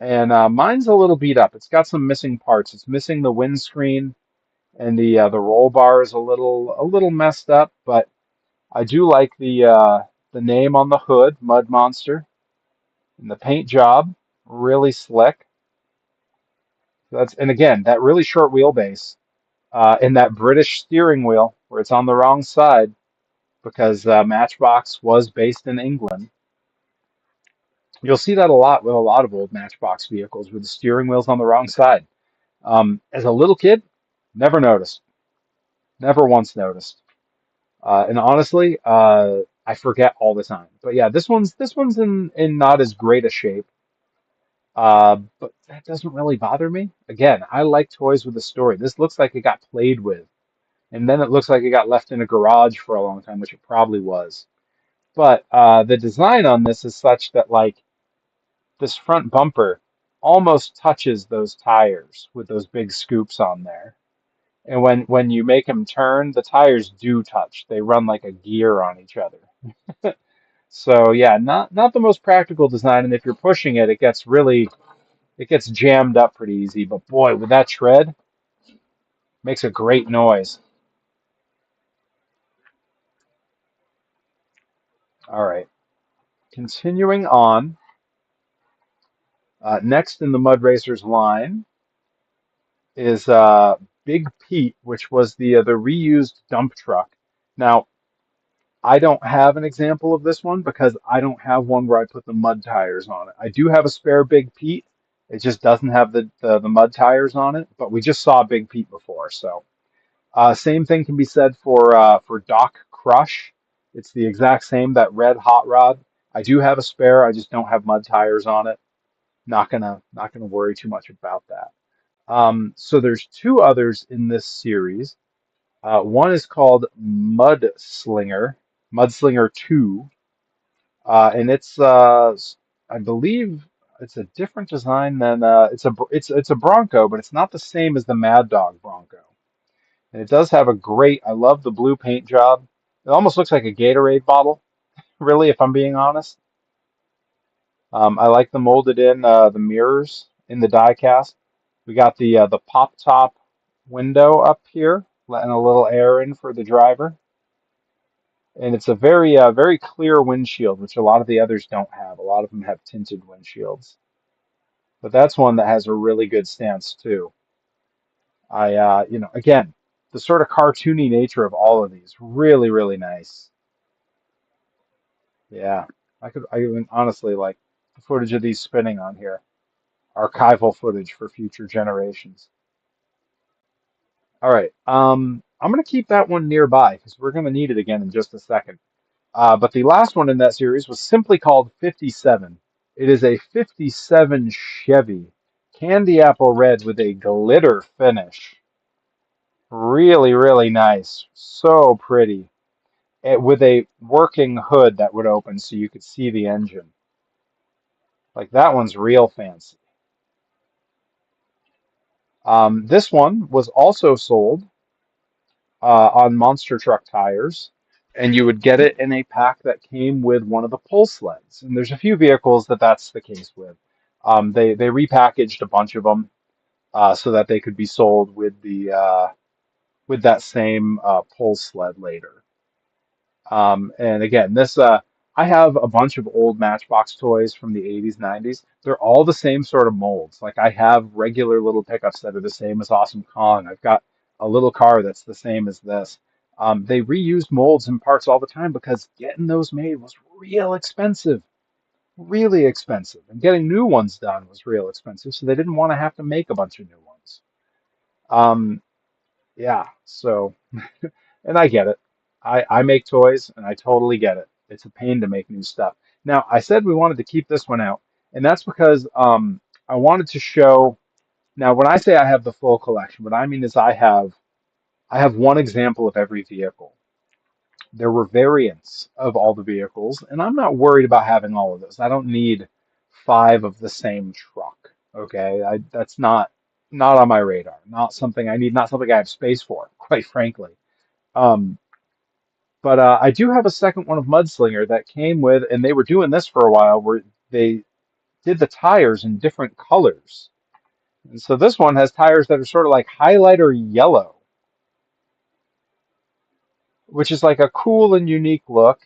And mine's a little beat up. It's got some missing parts. It's missing the windscreen, and the roll bar is a little messed up. But I do like the name on the hood, Mud Monster, and the paint job, really slick. And again, that really short wheelbase, and that British steering wheel where it's on the wrong side because Matchbox was based in England. You'll see that a lot with a lot of old Matchbox vehicles where the steering wheel's on the wrong side. As a little kid, never noticed, never once noticed. And honestly, I forget all the time. But yeah, this one's in not as great a shape. But that doesn't really bother me. Again, I like toys with a story. This looks like it got played with, and then it looks like it got left in a garage for a long time, which it probably was. But the design on this is such that like this front bumper almost touches those tires with those big scoops on there. And when you make them turn, the tires do touch. They run like a gear on each other. So yeah, not the most practical design. And if you're pushing it, it gets jammed up pretty easy. But boy, with that tread, makes a great noise. All right, continuing on. Next in the Mud Racers line is Big Pete, which was the reused dump truck. Now, I don't have an example of this one because I don't have one where I put the mud tires on it. I do have a spare Big Pete. It just doesn't have the mud tires on it, but we just saw Big Pete before, so same thing can be said for Doc Crush. It's the exact same, that red hot rod. I do have a spare, I just don't have mud tires on it. Not gonna worry too much about that. So there's two others in this series. One is called Mudslinger 2, and I believe it's a different design than it's a Bronco, but it's not the same as the Mad Dog Bronco. And it does have a great. I love the blue paint job. It almost looks like a Gatorade bottle, really, if I'm being honest. I like the molded in the mirrors in the die cast. We got the pop top window up here, letting a little air in for the driver. And it's a very clear windshield, which a lot of the others don't have. A lot of them have tinted windshields. But that's one that has a really good stance too. Again, the sort of cartoony nature of all of these, really nice. Yeah, I even honestly like the footage of these spinning on here, archival footage for future generations. All right, I'm gonna keep that one nearby because we're gonna need it again in just a second. But the last one in that series was simply called 57. It is a 57 Chevy candy apple red with a glitter finish. Really nice. So pretty. With a working hood that would open so you could see the engine. Like that one's real fancy. This one was also sold on monster truck tires, and you would get it in a pack that came with one of the pull sleds. And there's a few vehicles that that's the case with. They repackaged a bunch of them so that they could be sold with that same pull sled later. And again, this I have a bunch of old Matchbox toys from the 80s, 90s. They're all the same sort of molds. Like I have regular little pickups that are the same as Awesome Kong. I've got a little car that's the same as this. They reused molds and parts all the time because getting those made was real expensive, really expensive. And getting new ones done was real expensive, so they didn't want to have to make a bunch of new ones. Um, yeah, so and I get it. I make toys and I totally get it. It's a pain to make new stuff. Now, I said we wanted to keep this one out, and that's because I wanted to show. Now, when I say I have the full collection, what I mean is I have one example of every vehicle. There were variants of all the vehicles, and I'm not worried about having all of those. I don't need five of the same truck. Okay, that's not on my radar. Not something I need. Not something I have space for, quite frankly. Um, but I do have a second one of Mudslinger that came with, and they were doing this for a while, where they did the tires in different colors. And so this one has tires that are sort of like highlighter yellow, which is like a cool and unique look.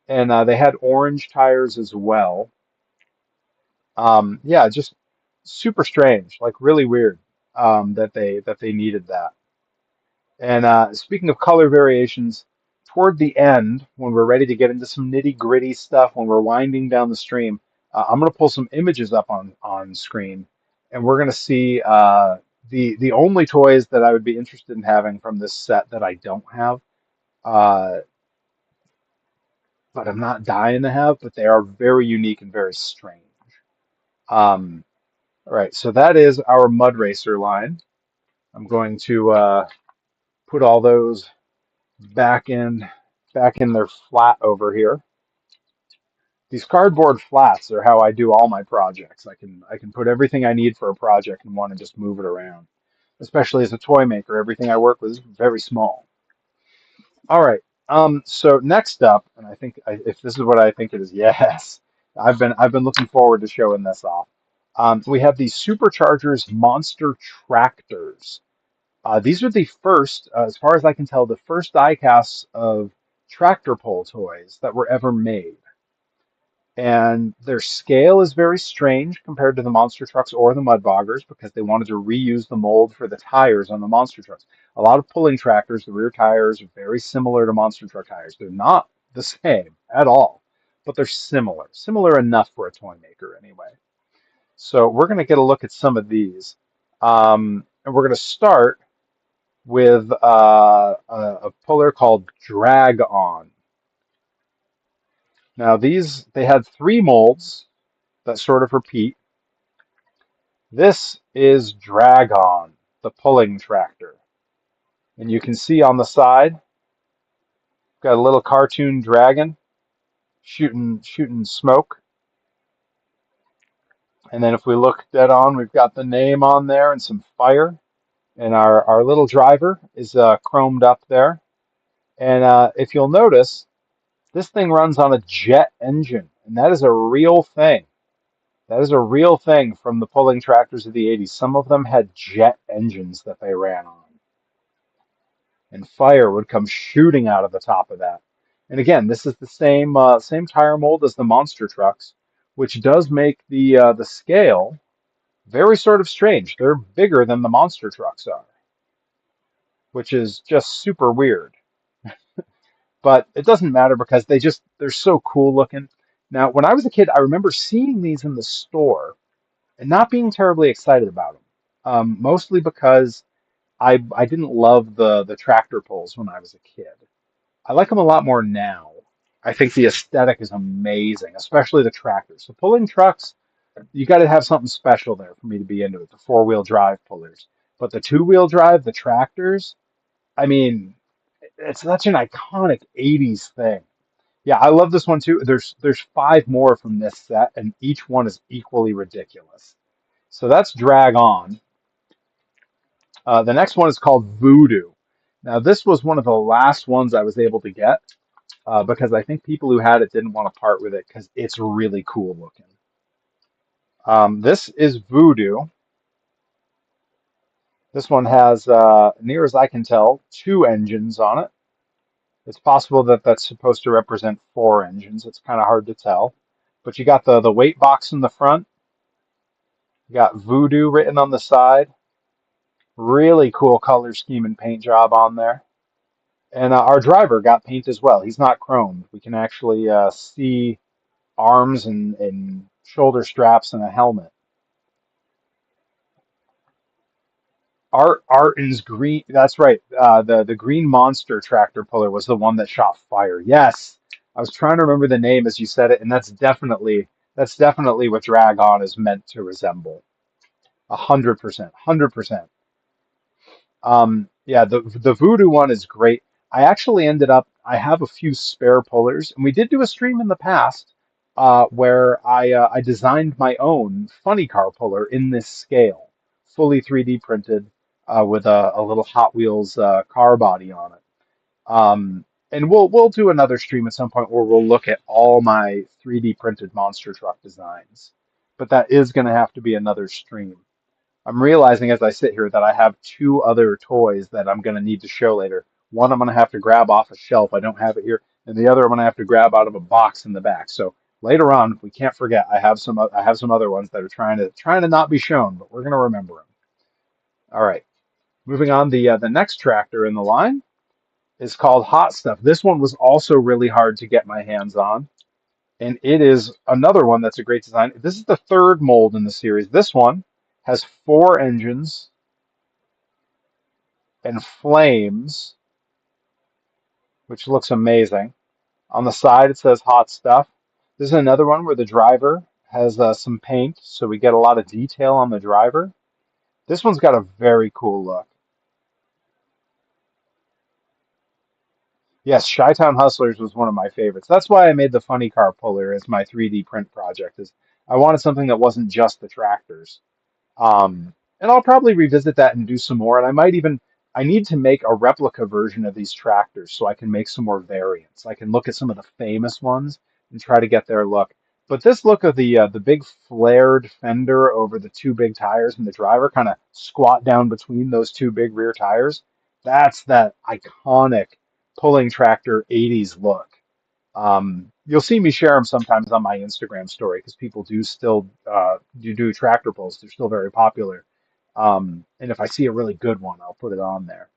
And they had orange tires as well. Yeah, just super strange, like really weird that they needed that. And speaking of color variations, toward the end, when we're ready to get into some nitty-gritty stuff, when we're winding down the stream, I'm going to pull some images up on screen, and we're going to see the only toys that I would be interested in having from this set that I don't have, uh, but I'm not dying to have, but they are very unique and very strange. Um, all right, so that is our Mud Racer line. I'm going to put all those back in back in their flat over here. These cardboard flats are how I do all my projects. I can put everything I need for a project and want to just move it around. Especially as a toy maker, everything I work with is very small. All right. So next up, and if this is what I think it is, yes. I've been looking forward to showing this off. We have these Superchargers Monster Tractors. These are the first, as far as I can tell, the first diecasts of tractor pull toys that were ever made. And their scale is very strange compared to the monster trucks or the mud boggers because they wanted to reuse the mold for the tires on the monster trucks. A lot of pulling tractors, the rear tires are very similar to monster truck tires. They're not the same at all, but they're similar enough for a toy maker anyway. So we're going to get a look at some of these. And we're going to start with a puller called Drag On. Now they had three molds that sort of repeat. This is Dragon, the pulling tractor. And you can see on the side, got a little cartoon dragon shooting smoke. And then if we look dead on, we've got the name on there and some fire. And our little driver is chromed up there. And if you'll notice, this thing runs on a jet engine, and that is a real thing. That is a real thing from the pulling tractors of the 80s. Some of them had jet engines that they ran on, and fire would come shooting out of the top of that. And again, this is the same tire mold as the monster trucks, which does make the scale very sort of strange. They're bigger than the monster trucks are, which is just super weird. But it doesn't matter because they're so cool looking. Now, when I was a kid, I remember seeing these in the store and not being terribly excited about them. Mostly because I didn't love the tractor pulls when I was a kid. I like them a lot more now. I think the aesthetic is amazing, especially the tractors. So pulling trucks, you got to have something special there for me to be into it. The four-wheel drive pullers, but the two-wheel drive, the tractors, I mean, it's such an iconic 80s thing. Yeah, I love this one too. There's five more from this set, and each one is equally ridiculous. So that's Drag On. The next one is called Voodoo. Now, this was one of the last ones I was able to get because I think people who had it didn't want to part with it because it's really cool looking. This is Voodoo. This one has, near as I can tell, two engines on it. It's possible that that's supposed to represent four engines. It's kind of hard to tell. But you got the weight box in the front. You got Voodoo written on the side. Really cool color scheme and paint job on there. And our driver got paint as well. He's not chromed. We can actually see arms and shoulder straps and a helmet. Art Arton's green. That's right. The green monster tractor puller was the one that shot fire. Yes, I was trying to remember the name as you said it, and that's definitely what Drag On is meant to resemble. 100%, 100%. Yeah, the Voodoo one is great. I have a few spare pullers, and we did do a stream in the past where I designed my own funny car puller in this scale, fully 3D printed with a little Hot Wheels car body on it. And we'll do another stream at some point where we'll look at all my 3D printed monster truck designs. But that is going to have to be another stream. I'm realizing as I sit here that I have two other toys that I'm going to need to show later. One I'm going to have to grab off a shelf. I don't have it here, and the other I'm going to have to grab out of a box in the back. So later on, we can't forget. I have some other ones that are trying to not be shown, but we're going to remember them. All right, moving on. The next tractor in the line is called Hot Stuff. This one was also really hard to get my hands on, and it is another one that's a great design. This is the third mold in the series. This one has four engines and flames, which looks amazing. On the side, it says hot stuff. This is another one where the driver has some paint, so we get a lot of detail on the driver. This one's got a very cool look. Yes, Chi-Town Hustlers was one of my favorites. That's why I made the funny car puller as my 3D print project. Is I wanted something that wasn't just the tractors. And I'll probably revisit that and do some more. And I need to make a replica version of these tractors so I can make some more variants. I can look at some of the famous ones and try to get their look. But this look of the big flared fender over the two big tires and the driver kind of squat down between those two big rear tires, that's that iconic pulling tractor 80s look. You'll see me share them sometimes on my Instagram story because people do still do tractor pulls. They're still very popular. And if I see a really good one, I'll put it on there.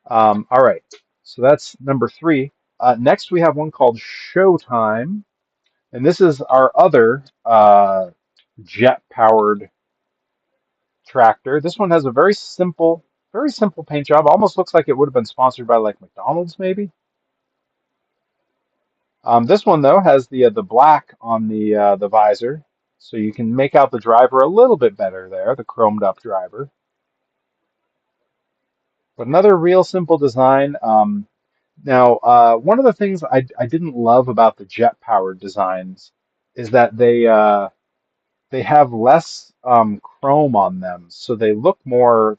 All right, so that's number three. Next, we have one called Showtime, and this is our other jet-powered tractor. This one has a very simple paint job. Almost looks like it would have been sponsored by like McDonald's, maybe. This one though has the black on the visor. So you can make out the driver a little bit better there, the chromed up driver. But another real simple design. One of the things I didn't love about the jet-powered designs is that they have less chrome on them, so they look more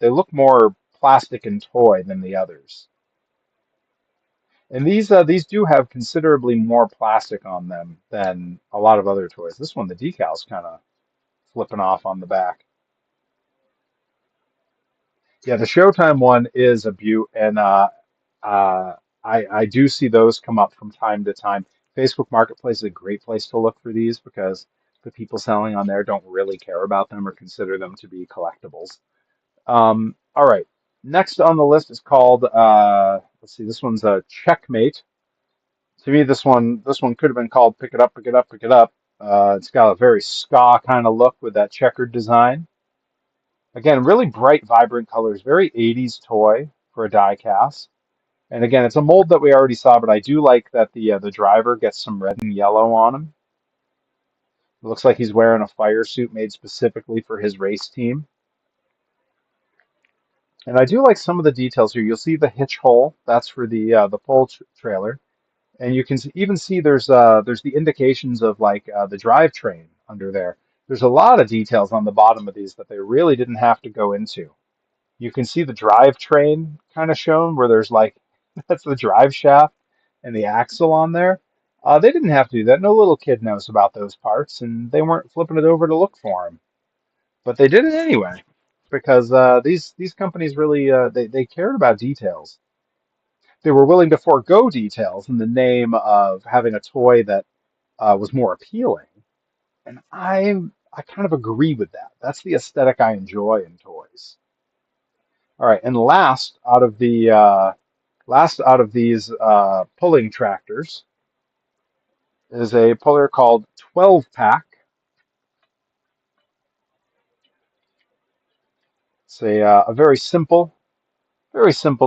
plastic and toy than the others. And these do have considerably more plastic on them than a lot of other toys. This one, the decal's kind of flipping off on the back. Yeah, the Showtime one is a beaut, and uh, I do see those come up from time to time. Facebook Marketplace is a great place to look for these because the people selling on there don't really care about them or consider them to be collectibles. All right, next on the list is called let's see, this one's a Checkmate. To me, this one could have been called Pick It Up, Pick It Up, Pick It Up. It's got a very ska kind of look with that checkered design. Again, really bright, vibrant colors, very 80s toy for a die cast. And again, it's a mold that we already saw, but I do like that the driver gets some red and yellow on him. It looks like he's wearing a fire suit made specifically for his race team. And I do like some of the details here. You'll see the hitch hole. That's for the pole trailer. And you can even see there's the indications of like the drivetrain under there. There's a lot of details on the bottom of these that they really didn't have to go into. You can see the drivetrain kind of shown where there's like that's the drive shaft and the axle on there. They didn't have to do that. No little kid knows about those parts, and they weren't flipping it over to look for them. But they did it anyway because these companies really they cared about details. They were willing to forego details in the name of having a toy that was more appealing. And I kind of agree with that. That's the aesthetic I enjoy in toys. All right, and last out of these pulling tractors is a puller called 12 pack. It's a very simple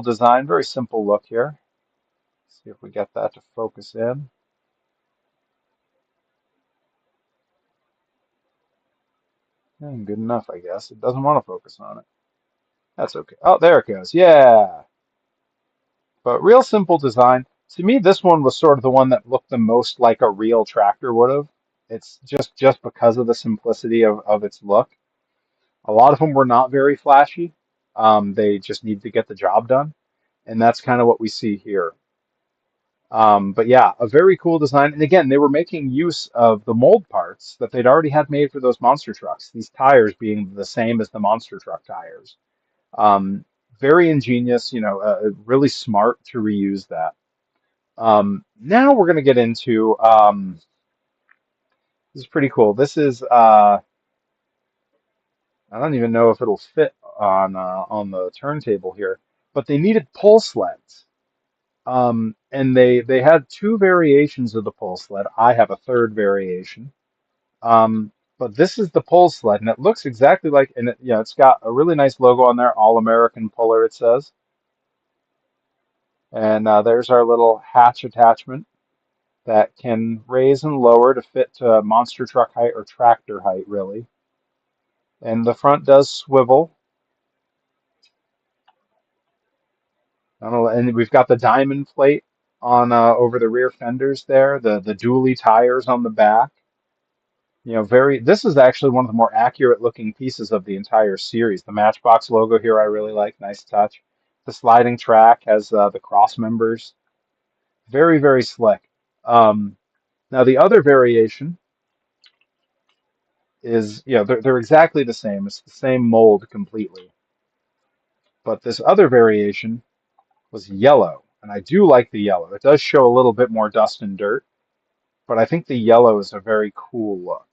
design, very simple look here. See if we get that to focus in. Good enough, I guess. It doesn't want to focus on it. That's okay. Oh, there it goes. Yeah. But real simple design. To me, this one was sort of the one that looked the most like a real tractor would have. It's just because of the simplicity of its look. A lot of them were not very flashy. They just need to get the job done, and that's kind of what we see here. But yeah, a very cool design. And again, they were making use of the mold parts that they'd already had made for those monster trucks. These tires being the same as the monster truck tires. Um, Very ingenious, really smart to reuse that. Now we're going to get into this is pretty cool. This is I don't even know if it'll fit on the turntable here, but they needed pull sleds. And they had two variations of the pull sled. I have a third variation. But this is the pull sled, and it looks exactly like, and it's got a really nice logo on there, All American Puller, it says. And there's our little hatch attachment that can raise and lower to fit to monster truck height or tractor height, really. And the front does swivel. I don't know, and we've got the diamond plate on over the rear fenders there, the dually tires on the back. This is actually one of the more accurate looking pieces of the entire series. The Matchbox logo here I really like, nice touch. The sliding track has the cross members. Very, very slick. Um, Now the other variation is, they're exactly the same. It's the same mold completely. But this other variation was yellow, and I do like the yellow. It does show a little bit more dust and dirt, but I think the yellow is a very cool look.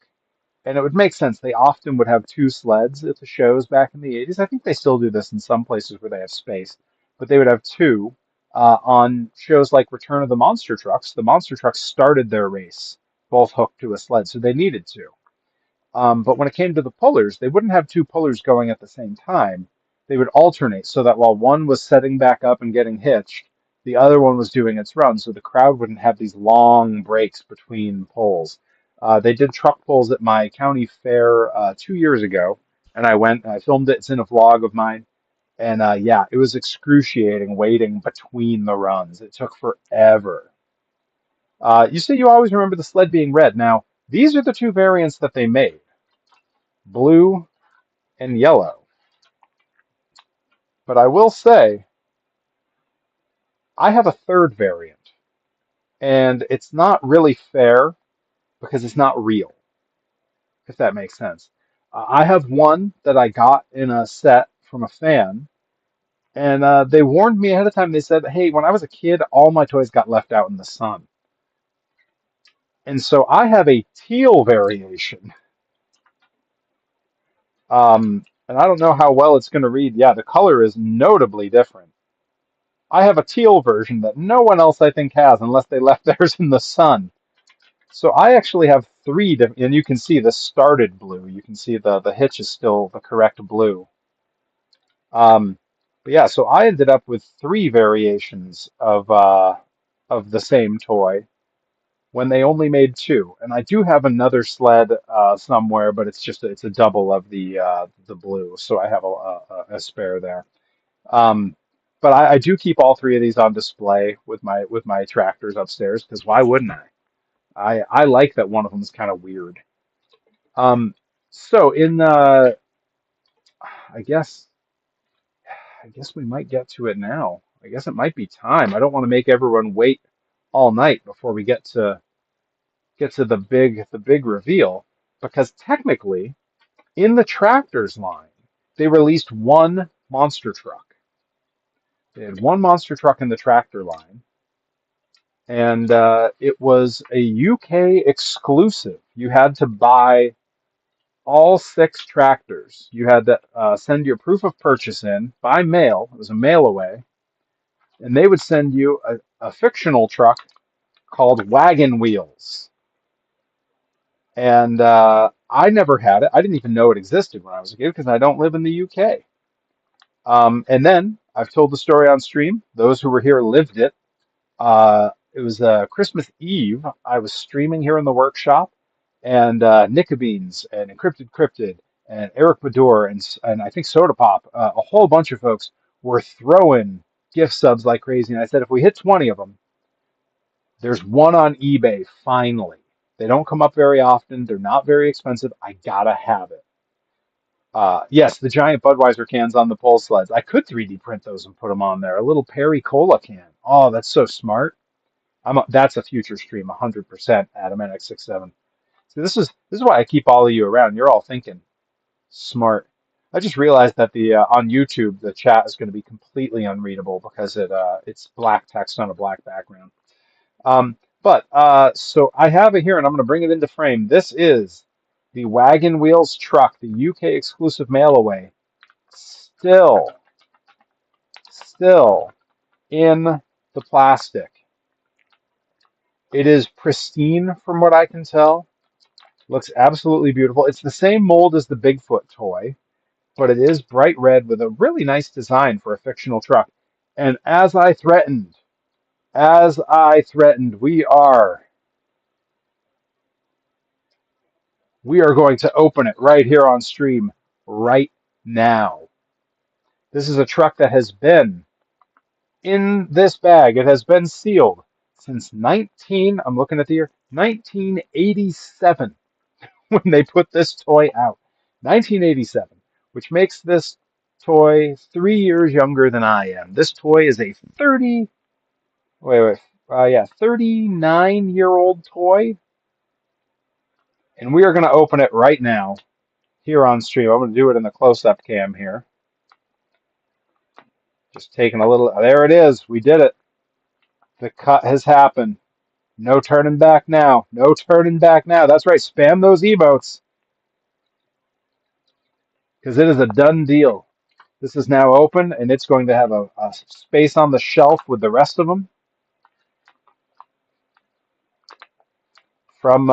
And it would make sense. They often would have two sleds at the shows back in the 80s. I think they still do this in some places where they have space, but they would have two on shows like Return of the Monster Trucks. The Monster Trucks started their race both hooked to a sled, so they needed two. But when it came to the pullers, they wouldn't have two pullers going at the same time. They would alternate so that while one was setting back up and getting hitched, the other one was doing its run, so the crowd wouldn't have these long breaks between pulls. They did truck pulls at my county fair 2 years ago, and I went. I filmed it. It's in a vlog of mine, and yeah, it was excruciating waiting between the runs. It took forever. You say you always remember the sled being red. Now, these are the two variants that they made, blue and yellow. But I will say, I have a third variant, and it's not really fair because it's not real, if that makes sense. I have one that I got in a set from a fan, and they warned me ahead of time. They said, hey, when I was a kid, all my toys got left out in the sun. And so I have a teal variation. And I don't know how well it's going to read. Yeah, the color is notably different. I have a teal version that no one else I think has unless they left theirs in the sun. So I actually have three different, and you can see the started blue. You can see the hitch is still the correct blue. Um, but yeah, so I ended up with three variations of the same toy when they only made two. And I do have another sled somewhere, but it's a double of the blue, so I have a spare there. Um, but I do keep all three of these on display with my tractors upstairs because why wouldn't I? I like that one of them is kind of weird. Um, so in I guess I guess we might get to it now. I guess it might be time. I don't want to make everyone wait all night before we get to the big reveal because technically in the tractors line they released one monster truck. They had one monster truck in the tractor line, and it was a UK exclusive. You had to buy all six tractors. You had to send your proof of purchase in by mail. It was a mail away, and they would send you a fictional truck called Wagon Wheels. And I never had it. I didn't even know it existed when I was a kid because I don't live in the UK. And then I've told the story on stream. Those who were here lived it. It was Christmas Eve. I was streaming here in the workshop, and Nickabeans and Encrypted Cryptid and Eric Bador and I think Soda Pop, a whole bunch of folks were throwing gift subs like crazy. And I said, if we hit 20 of them, there's one on eBay finally. They don't come up very often. They're not very expensive. I gotta have it. Yes, the giant Budweiser cans on the pole sleds. I could 3D print those and put them on there. A little Perry Cola can. Oh, that's so smart. That's a future stream, 100%. Adam NX67. See, this is why I keep all of you around. You're all thinking smart. I just realized that the on YouTube the chat is going to be completely unreadable because it's black text on a black background. So I have it here, and I'm going to bring it into frame. This is the Wagon Wheels truck, the UK exclusive mail away. Still, still in the plastic. It is pristine from what I can tell. Looks absolutely beautiful. It's the same mold as the Bigfoot toy, but it is bright red with a really nice design for a fictional truck. And as I threatened, we are going to open it right here on stream right now. This is a truck that has been in this bag. It has been sealed since I'm looking at the year, 1987 when they put this toy out. 1987, which makes this toy 3 years younger than I am. This toy is a 39-year-old toy, and we are going to open it right now here on stream. I'm going to do it in the close-up cam here. Just taking a little, there it is. We did it. The cut has happened. No turning back now. No turning back now. That's right. Spam those emotes because it is a done deal. This is now open, and it's going to have a space on the shelf with the rest of them from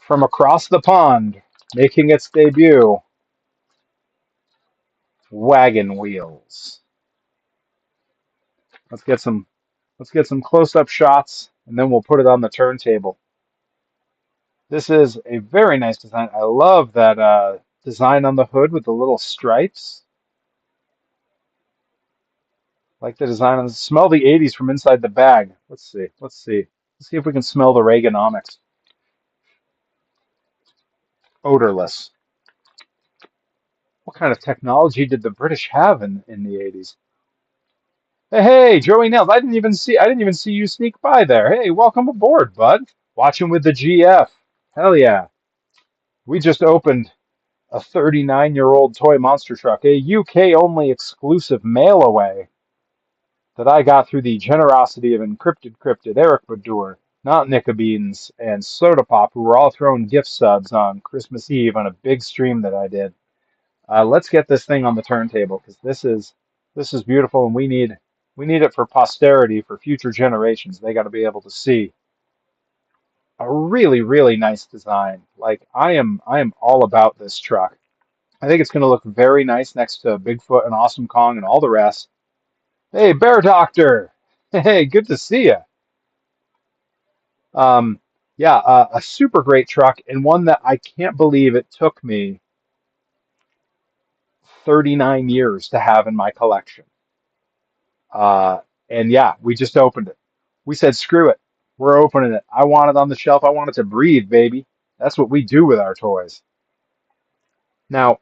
from across the pond, making its debut. Wagon Wheels. Let's get some close-up shots, and then we'll put it on the turntable. This is a very nice design. I love that design on the hood with the little stripes. Like the design on the smell the 80s from inside the bag. Let's see. Let's see. Let's see if we can smell the Reaganomics. Odorless. What kind of technology did the British have in the 80s? Hey, hey, Joey Nails. I didn't even see you sneak by there. Hey, welcome aboard, bud. Watching with the GF. Hell yeah. We just opened a 39-year-old toy monster truck, a UK only exclusive mail away that I got through the generosity of Encrypted Cryptid, Eric Badur, Not Nicka Beans, and Soda Pop, who were all throwing gift subs on Christmas Eve on a big stream that I did. Let's get this thing on the turntable because this is beautiful, and we need it for posterity, for future generations. They got to be able to see a really, really nice design. Like I am all about this truck. I think it's going to look very nice next to Bigfoot and Awesome Kong and all the rest. Hey, Bear Doctor! Hey, good to see you. Um, yeah, a super great truck and one that I can't believe it took me 39 years to have in my collection. Uh, and yeah, we just opened it. We said, screw it. We're opening it. I want it on the shelf. I want it to breathe, baby. That's what we do with our toys. Now,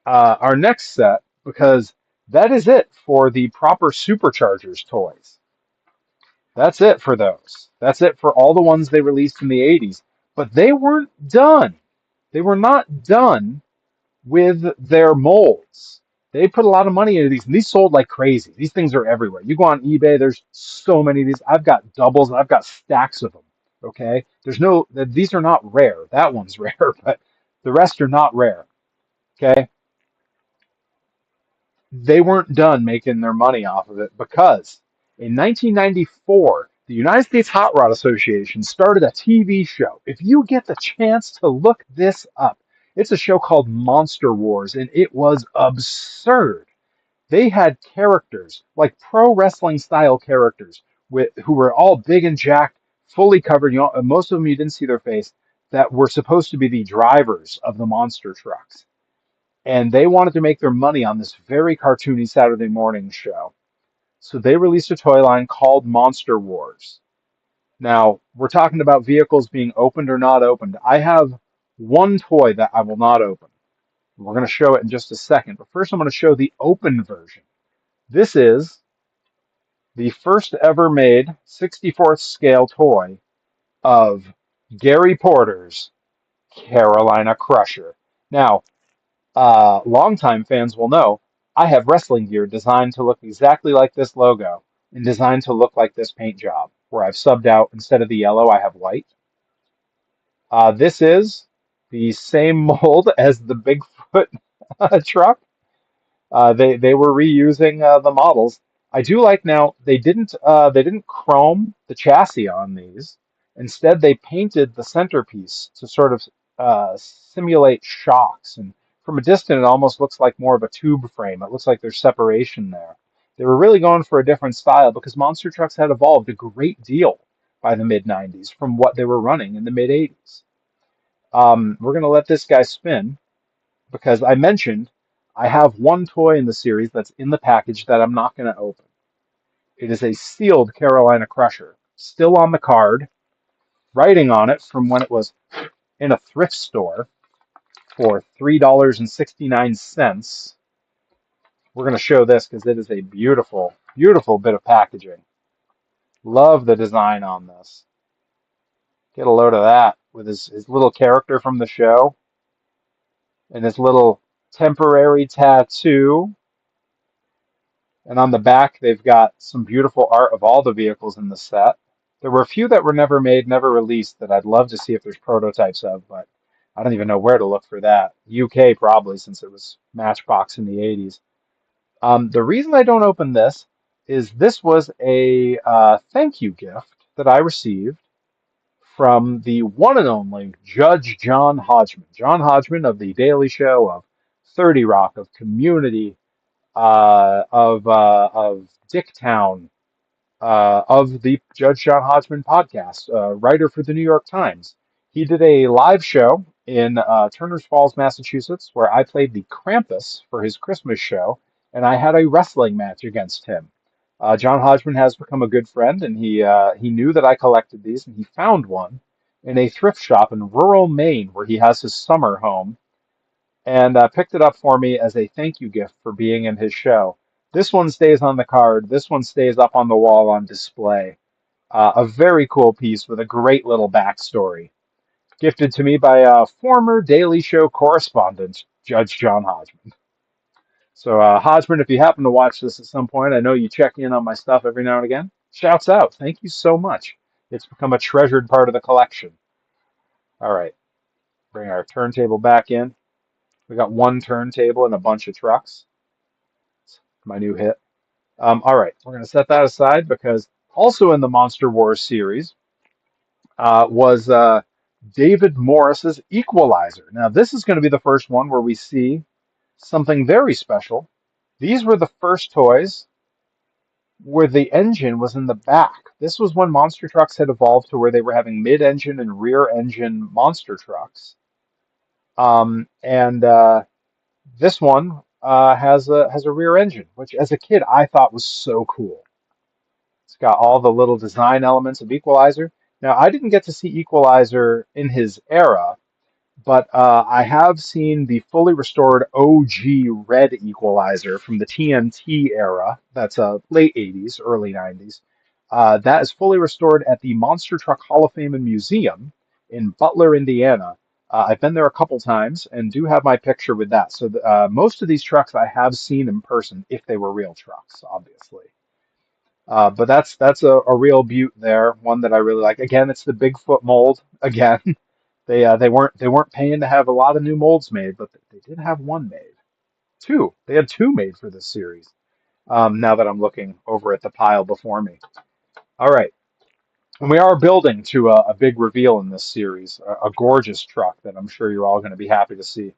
our next set, because that is it for the proper Superchargers toys. That's it for those. That's it for all the ones they released in the 80s. But they weren't done. They were not done with their molds. They put a lot of money into these, and these sold like crazy. These things are everywhere. You go on eBay, there's so many of these. I've got doubles, I've got stacks of them. Okay? These are not rare. That one's rare, but the rest are not rare. Okay? They weren't done making their money off of it because in 1994, the United States Hot Rod Association started a TV show. If you get the chance to look this up, it's a show called Monster Wars, and it was absurd. They had characters, like pro wrestling style characters, who were all big and jacked, fully covered. Most of them you didn't see their face, that were supposed to be the drivers of the monster trucks, and they wanted to make their money on this very cartoony Saturday morning show. So they released a toy line called Monster Wars. Now, we're talking about vehicles being opened or not opened. I have one toy that I will not open. We're going to show it in just a second, but first I'm going to show the open version. This is the first ever made 64th scale toy of Gary Porter's Carolina Crusher. Now, longtime fans will know I have wrestling gear designed to look exactly like this logo and designed to look like this paint job, where I've subbed out instead of the yellow, I have white. This is the same mold as the Bigfoot truck. They were reusing the models. I do like now they didn't chrome the chassis on these. Instead, they painted the centerpiece to sort of simulate shocks, and from a distance, it almost looks like more of a tube frame. It looks like there's separation there. They were really going for a different style because monster trucks had evolved a great deal by the mid 90s from what they were running in the mid 80s. We're going to let this guy spin because I mentioned I have one toy in the series that's in the package that I'm not going to open. It is a sealed Carolina Crusher, still on the card, writing on it from when it was in a thrift store for $3.69. We're going to show this because it is a beautiful, beautiful bit of packaging. Love the design on this. Get a load of that with his little character from the show and his little temporary tattoo. And on the back, they've got some beautiful art of all the vehicles in the set. There were a few that were never made, never released that I'd love to see if there's prototypes of, but I don't even know where to look for that. UK probably, since it was Matchbox in the 80s. The reason I don't open this was a thank you gift that I received from the one and only Judge John Hodgman. John Hodgman of The Daily Show, of 30 Rock, of Community, of Dicktown, of the Judge John Hodgman podcast, writer for the New York Times. He did a live show in Turners Falls, Massachusetts, where I played the Krampus for his Christmas show, and I had a wrestling match against him. John Hodgman has become a good friend, and he knew that I collected these, and he found one in a thrift shop in rural Maine, where he has his summer home, and picked it up for me as a thank you gift for being in his show. This one stays on the card. This one stays up on the wall on display. A very cool piece with a great little backstory, gifted to me by former Daily Show correspondent, Judge John Hodgman. So, Hodgman, if you happen to watch this at some point, I know you check in on my stuff every now and again. Shouts out. Thank you so much. It's become a treasured part of the collection. All right, bring our turntable back in. We got one turntable and a bunch of trucks. My new hit. All right, we're going to set that aside because also in the Monster Wars series was David Morris's Equalizer. Now, this is going to be the first one where we see something very special. These were the first toys where the engine was in the back. This was when monster trucks had evolved to where they were having mid-engine and rear-engine monster trucks. And this one has a rear engine, which as a kid I thought was so cool. It's got all the little design elements of Equalizer. Now, I didn't get to see Equalizer in his era, but I have seen the fully restored OG Red Equalizer from the TNT era. That's late 80s, early 90s. That is fully restored at the Monster Truck Hall of Fame and Museum in Butler, Indiana. I've been there a couple times and do have my picture with that. So most of these trucks I have seen in person if they were real trucks, obviously. But that's a real beaut there, one that I really like. Again, it's the Bigfoot mold. Again, they weren't paying to have a lot of new molds made, but they did have one made. Two. They had two made for this series. Now that I'm looking over at the pile before me. All right. And we are building to a big reveal in this series, a gorgeous truck that I'm sure you're all going to be happy to see.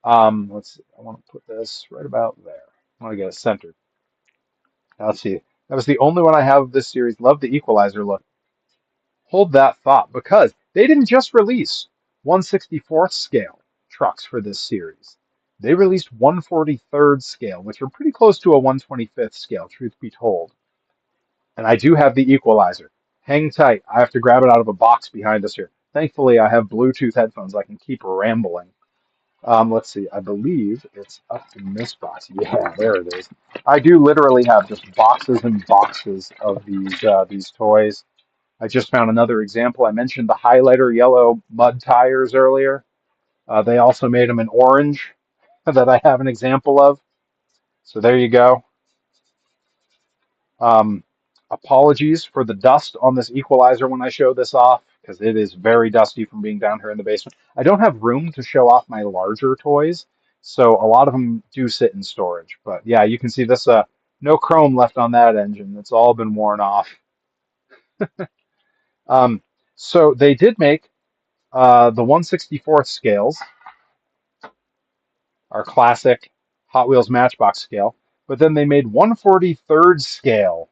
Let's see. I want to put this right about there. I want to get it centered. Now, let's see. That was the only one I have of this series. Love the Equalizer look. Hold that thought because they didn't just release 1/64th scale trucks for this series. They released 1/43rd scale, which are pretty close to a 1/25th scale, truth be told. And I do have the Equalizer. Hang tight. I have to grab it out of a box behind us here. Thankfully, I have Bluetooth headphones. I can keep rambling. Let's see. I believe it's up in this box. Yeah, there it is. I do literally have just boxes and boxes of these toys. I just found another example. I mentioned the highlighter yellow mud tires earlier. They also made them in orange that I have an example of. So there you go. Um, Apologies for the dust on this Equalizer when I show this off, because it is very dusty from being down here in the basement. I don't have room to show off my larger toys, so a lot of them do sit in storage. But yeah, you can see this, no chrome left on that engine. It's all been worn off. Um, so they did make the 1/64th scales, our classic Hot Wheels Matchbox scale, but then they made 1/43rd scale,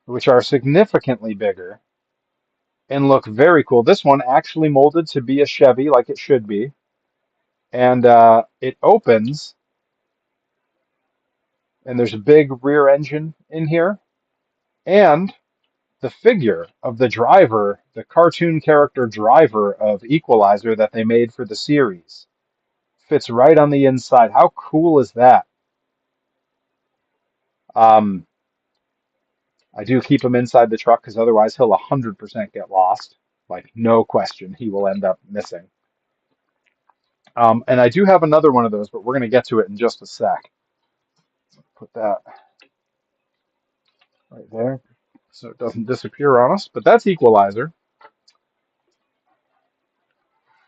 which are significantly bigger and look very cool. This one actually molded to be a Chevy like it should be, and it opens, and there's a big rear engine in here, and the figure of the driver, the cartoon character driver of Equalizer that they made for the series, fits right on the inside. How cool is that? Um, I do keep him inside the truck because otherwise he'll 100% get lost. Like, no question, he will end up missing. And I do have another one of those, but we're going to get to it in just a sec. Put that right there so it doesn't disappear on us. But that's Equalizer.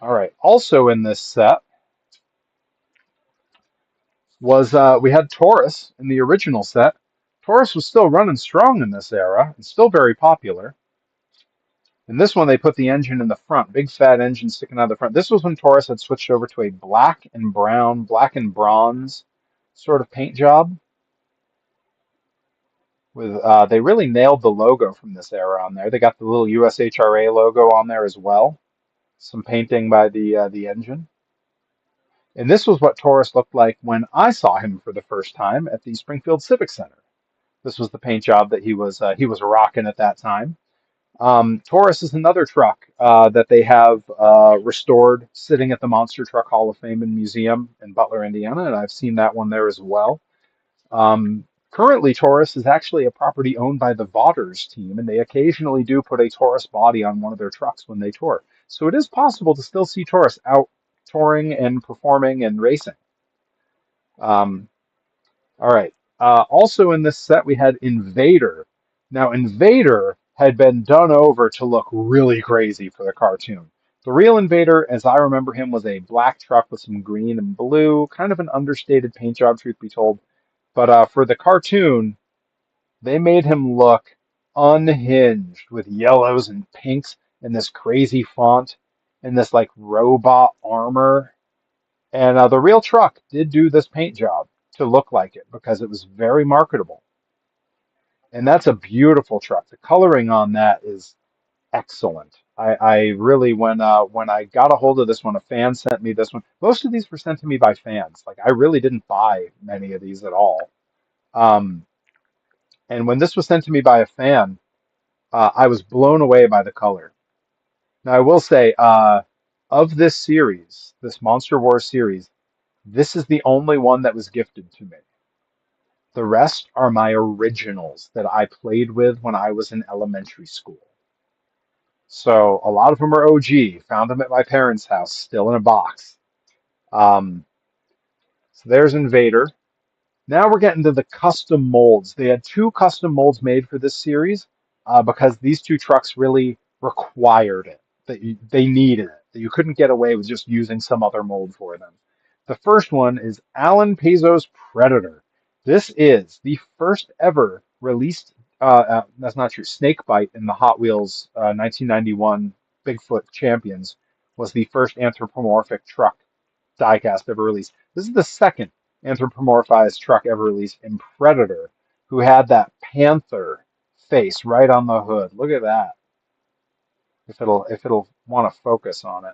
All right. Also in this set was we had Taurus in the original set. Taurus was still running strong in this era and still very popular. In this one, they put the engine in the front, big fat engine sticking out of the front. This was when Taurus had switched over to a black and brown, black and bronze sort of paint job. With they really nailed the logo from this era on there. They got the little USHRA logo on there as well. Some painting by the engine. And this was what Taurus looked like when I saw him for the first time at the Springfield Civic Center. This was the paint job that he was rocking at that time. Taurus is another truck that they have restored, sitting at the Monster Truck Hall of Fame and Museum in Butler, Indiana, and I've seen that one there as well. Currently, Taurus is actually a property owned by the Vaughters team, and they occasionally do put a Taurus body on one of their trucks when they tour. So it is possible to still see Taurus out touring and performing and racing. Um, all right. Also in this set, we had Invader. Now, Invader had been done over to look really crazy for the cartoon. The real Invader, as I remember him, was a black truck with some green and blue, kind of an understated paint job, truth be told. But for the cartoon, they made him look unhinged with yellows and pinks and this crazy font and this like robot armor. And the real truck did do this paint job to look like it because it was very marketable. And that's a beautiful truck. The coloring on that is excellent. I really when I got a hold of this one, a fan sent me this one. Most of these were sent to me by fans. Like I really didn't buy many of these at all. Um, and when this was sent to me by a fan, I was blown away by the color. Now I will say, of this series, this Monster Wars series, this is the only one that was gifted to me. The rest are my originals that I played with when I was in elementary school. So a lot of them are OG. Found them at my parents' house, still in a box. Um, so there's Invader. Now we're getting to the custom molds. They had two custom molds made for this series because these two trucks really required it. They needed it. That you couldn't get away with just using some other mold for them. The first one is Alan Pezo's Predator. This is the first ever released, that's not true, Snakebite in the Hot Wheels 1991 Bigfoot Champions was the first anthropomorphic truck diecast ever released. This is the second anthropomorphized truck ever released in Predator, who had that panther face right on the hood. Look at that. If it'll want to focus on it.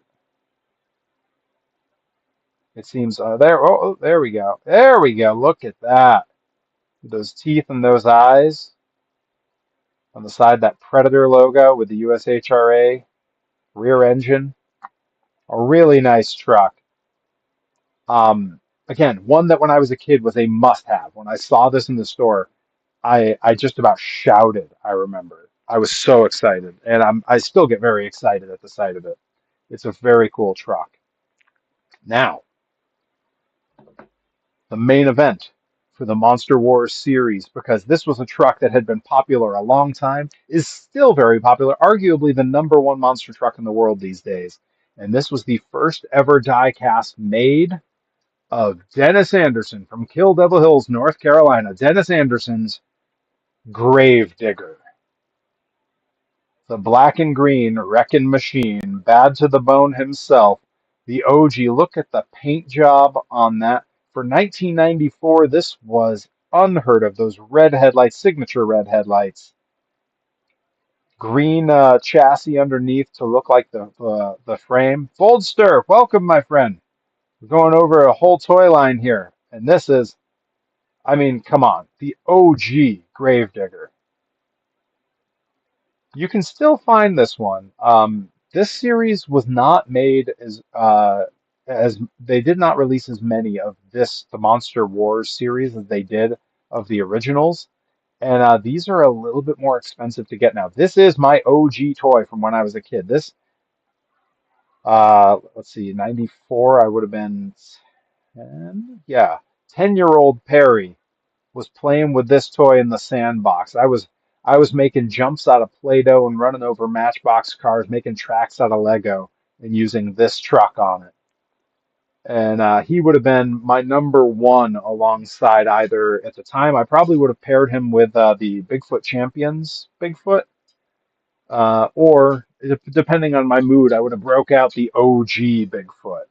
It seems there. Oh, there we go. There we go. Look at that. Those teeth and those eyes on the side. That Predator logo with the USHRA rear engine. A really nice truck. Again, one that when I was a kid was a must-have. When I saw this in the store, I just about shouted, I remember. I was so excited, and I still get very excited at the sight of it. It's a very cool truck. Now, the main event for the Monster Wars series, because this was a truck that had been popular a long time, is still very popular, arguably the number one monster truck in the world these days. And this was the first ever die cast made of Dennis Anderson from Kill Devil Hills, North Carolina. Dennis Anderson's Gravedigger. The black and green wrecking machine, bad to the bone himself. The OG. Look at the paint job on that. For 1994, this was unheard of. Those red headlights, signature red headlights. Green chassis underneath to look like the frame. Boldster, welcome, my friend. We're going over a whole toy line here. And this is, I mean, come on. The OG Gravedigger. You can still find this one. This series was not made as they did not release as many of the Monster Wars series as they did of the originals, and these are a little bit more expensive to get now. This is my OG toy from when I was a kid. This, let's see, 94. I would have been 10, yeah, 10-year-old Perry was playing with this toy in the sandbox. I was making jumps out of Play-Doh and running over Matchbox cars, making tracks out of Lego, and using this truck on it. And he would have been my number one alongside either at the time. I probably would have paired him with the Bigfoot Champions Bigfoot, or depending on my mood, I would have broke out the OG Bigfoot.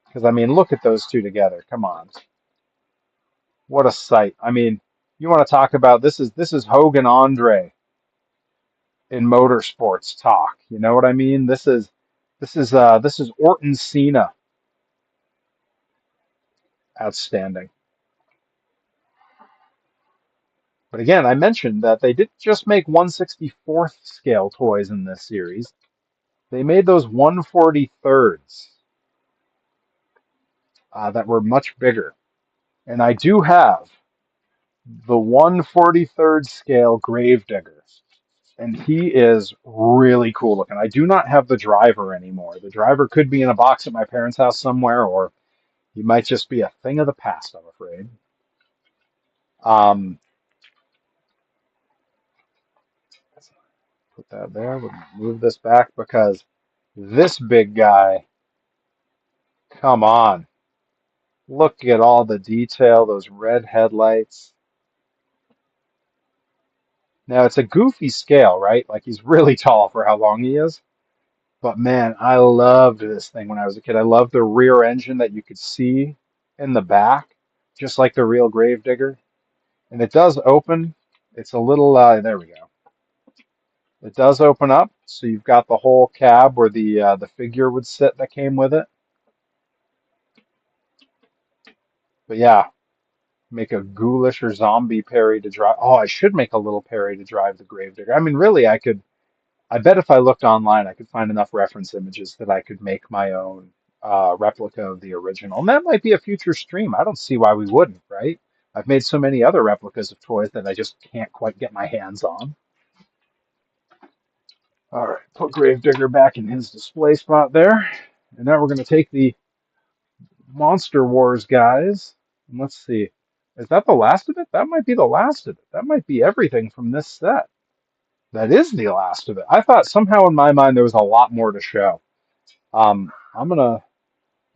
Because I mean, look at those two together. Come on. What a sight. I mean, you want to talk about this is Hogan Andre in motorsports talk. You know what I mean? This is Orton Cena. Outstanding. But again, I mentioned that they didn't just make 1/64th scale toys in this series. They made those 1/43rds that were much bigger. And I do have the 1/43rd scale Gravedigger. And he is really cool looking. I do not have the driver anymore. The driver could be in a box at my parents' house somewhere, or he might just be a thing of the past, I'm afraid. Um, Put that there. We'll move this back because this big guy, come on. Look at all the detail, those red headlights. Now, it's a goofy scale, right? Like he's really tall for how long he is. But man, I loved this thing when I was a kid. I loved the rear engine that you could see in the back, just like the real Gravedigger. And it does open. It's a little, there we go. It does open up, so you've got the whole cab where the figure would sit that came with it. But yeah, make a ghoulish or zombie Perry to drive. Oh, I should make a little Perry to drive the Gravedigger. I mean, really, I could. I bet if I looked online, I could find enough reference images that I could make my own replica of the original. And that might be a future stream. I don't see why we wouldn't, right? I've made so many other replicas of toys that I just can't quite get my hands on. All right, put Gravedigger back in his display spot there. And now we're going to take the Monster Wars guys. And let's see. Is that the last of it? That might be the last of it. That might be everything from this set. That is the last of it. I thought somehow in my mind there was a lot more to show. I'm gonna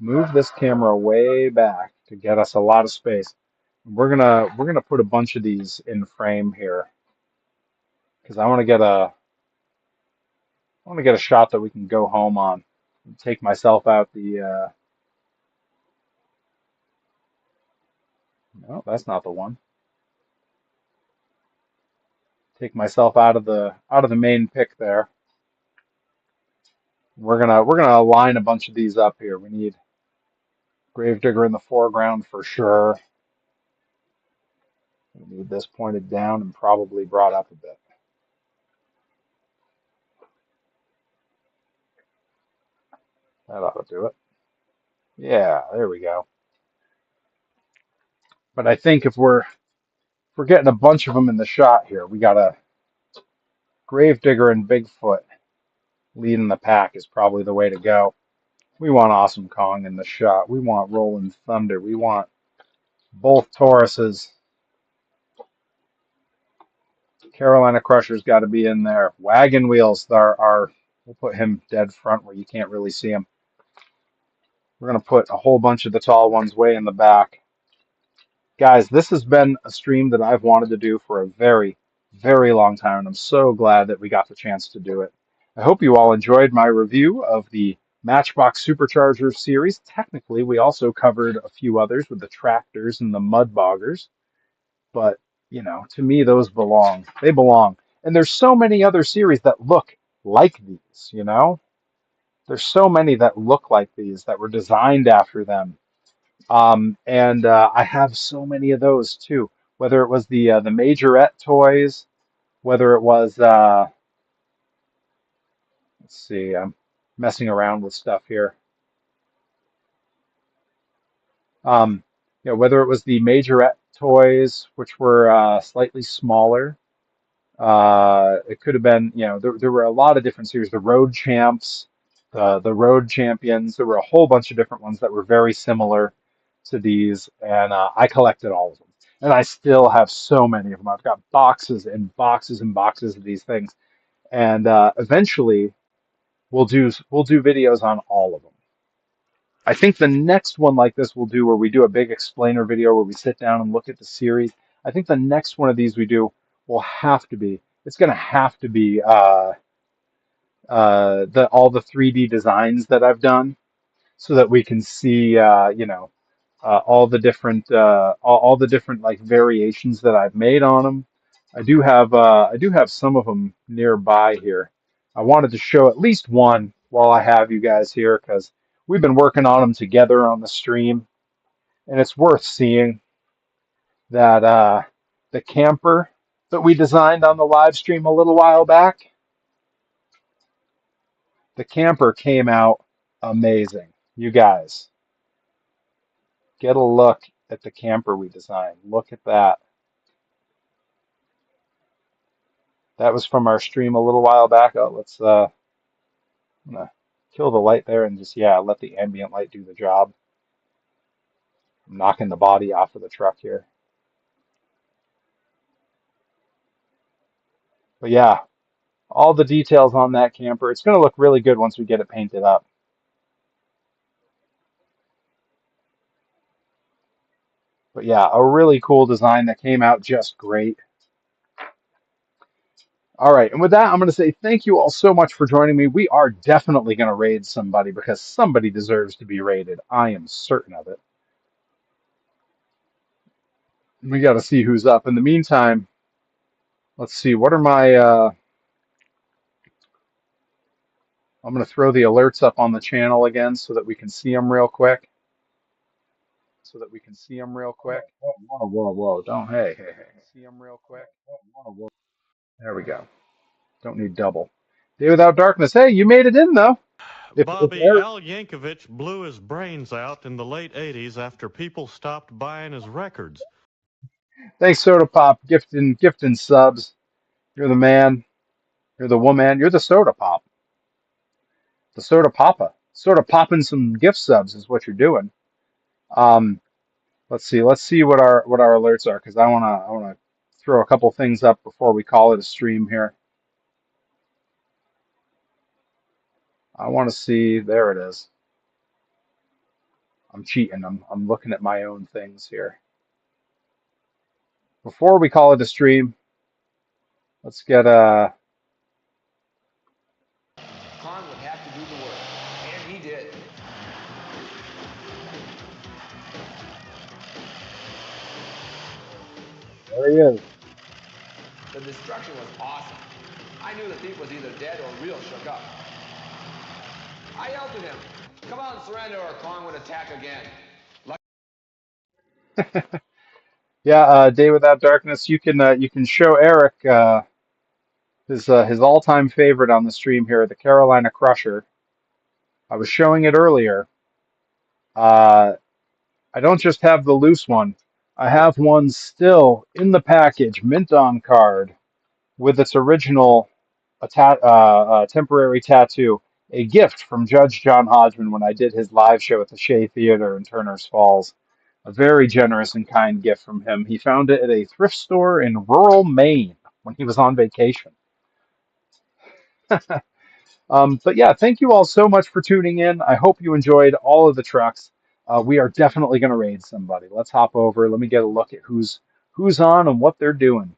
move this camera way back to get us a lot of space. We're gonna put a bunch of these in frame here because I want to get a shot that we can go home on. Take myself out the no, that's not the one. Take myself out of the main pick there. We're gonna line a bunch of these up here. We need Gravedigger in the foreground for sure. We need this pointed down and probably brought up a bit. That ought to do it. Yeah, there we go. But I think if we're getting a bunch of them in the shot here, we got a Gravedigger and Bigfoot leading the pack is probably the way to go. We want Awesome Kong in the shot. We want Rolling Thunder. We want both Tauruses. Carolina Crusher's got to be in there. Wagon Wheels are we'll put him dead front where you can't really see him. We're going to put a whole bunch of the tall ones way in the back. Guys, this has been a stream that I've wanted to do for a very, very long time, and I'm so glad that we got the chance to do it. I hope you all enjoyed my review of the Matchbox Supercharger series. Technically, we also covered a few others with the tractors and the mud boggers, but to me, those belong. They belong. And there's so many other series that look like these. There's so many that look like these that were designed after them. And I have so many of those too. Whether it was the Majorette toys, whether it was let's see, I'm messing around with stuff here. Um, whether it was the Majorette toys, which were slightly smaller. It could have been, there were a lot of different series. The Road Champs, the Road Champions. There were a whole bunch of different ones that were very similar to these, and I collected all of them. And I still have so many of them. I've got boxes and boxes and boxes of these things. And eventually, we'll do videos on all of them. I think the next one like this we'll do where we do a big explainer video where we sit down and look at the series. I think the next one of these we do will have to be, it's going to have to be all the 3D designs that I've done so that we can see, all the different like variations that I've made on them. I do have some of them nearby here. I wanted to show at least one while I have you guys here because we've been working on them together on the stream, and it's worth seeing that the camper that we designed on the live stream a little while back, the camper came out amazing. You guys, get a look at the camper we designed. Look at that. That was from our stream a little while back. Oh, I'm gonna kill the light there and just, yeah, let the ambient light do the job. I'm knocking the body off of the truck here. But yeah, all the details on that camper. It's gonna look really good once we get it painted up. But yeah, a really cool design that came out just great. All right, and with that, I'm going to say thank you all so much for joining me. We are definitely going to raid somebody because somebody deserves to be raided. I am certain of it. We got to see who's up. In the meantime, let's see. What are my? I'm going to throw the alerts up on the channel again so that we can see them real quick. Whoa, whoa, whoa, whoa! Don't hey. See them real quick. Whoa, whoa. There we go. Don't need double. Day without darkness. Hey, you made it in though. If Bobby, Eric, Al Yankovic blew his brains out in the late 80s after people stopped buying his records. thanks Soda Pop, gifting subs. You're the man. You're the woman. You're the Soda Pop. The Soda Papa. Sort of popping some gift subs is what you're doing. Um, let's see. Let's see what our alerts are because I wanna throw a couple things up before we call it a stream here. I want to see. There it is. I'm cheating. I'm looking at my own things here. Before we call it a stream, let's get Khan would have to do the work, and he did. there he is. The destruction was awesome. I knew the thief was either dead or real shook up. I yelled at him, "Come on, surrender, or Khan would attack again." Yeah, Day Without Darkness. You can show Eric his all-time favorite on the stream here, the Carolina Crusher. I was showing it earlier. Uh, I don't just have the loose one. I have one still in the package, mint on card, with its original temporary tattoo. A gift from Judge John Hodgman when I did his live show at the Shea Theater in Turner's Falls. A very generous and kind gift from him. He found it at a thrift store in rural Maine when he was on vacation. But yeah, thank you all so much for tuning in. I hope you enjoyed all of the trucks. We are definitely going to raid somebody. Let's hop over. Let me get a look at who's on and what they're doing.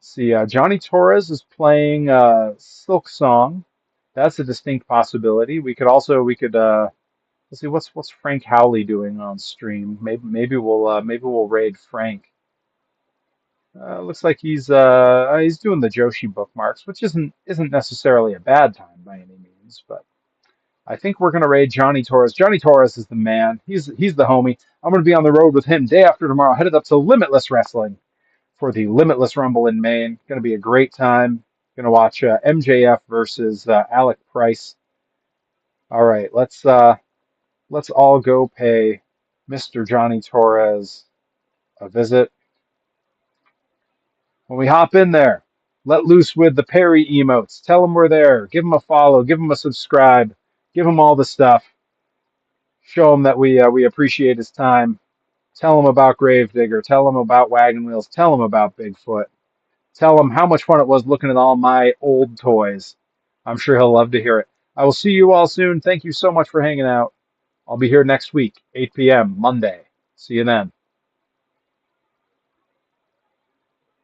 See, Johnny Torres is playing Silk Song. That's a distinct possibility. We could let's see what's Frank Howley doing on stream. Maybe we'll raid Frank. Looks like he's doing the Joshi bookmarks, which isn't necessarily a bad time by any means, but I think we're gonna raid Johnny Torres. Johnny Torres is the man. He's the homie. I'm gonna be on the road with him day after tomorrow, headed up to Limitless Wrestling for the Limitless Rumble in Maine. Gonna be a great time. Gonna watch MJF versus Alec Price. All right, let's all go pay Mr. Johnny Torres a visit. When we hop in there, let loose with the Perry emotes. Tell him we're there. Give him a follow. Give him a subscribe. Give him all the stuff. Show him that we appreciate his time. Tell him about Gravedigger. Tell him about Wagon Wheels. Tell him about Bigfoot. Tell him how much fun it was looking at all my old toys. I'm sure he'll love to hear it. I will see you all soon. Thank you so much for hanging out. I'll be here next week, 8 p.m. Monday. See you then.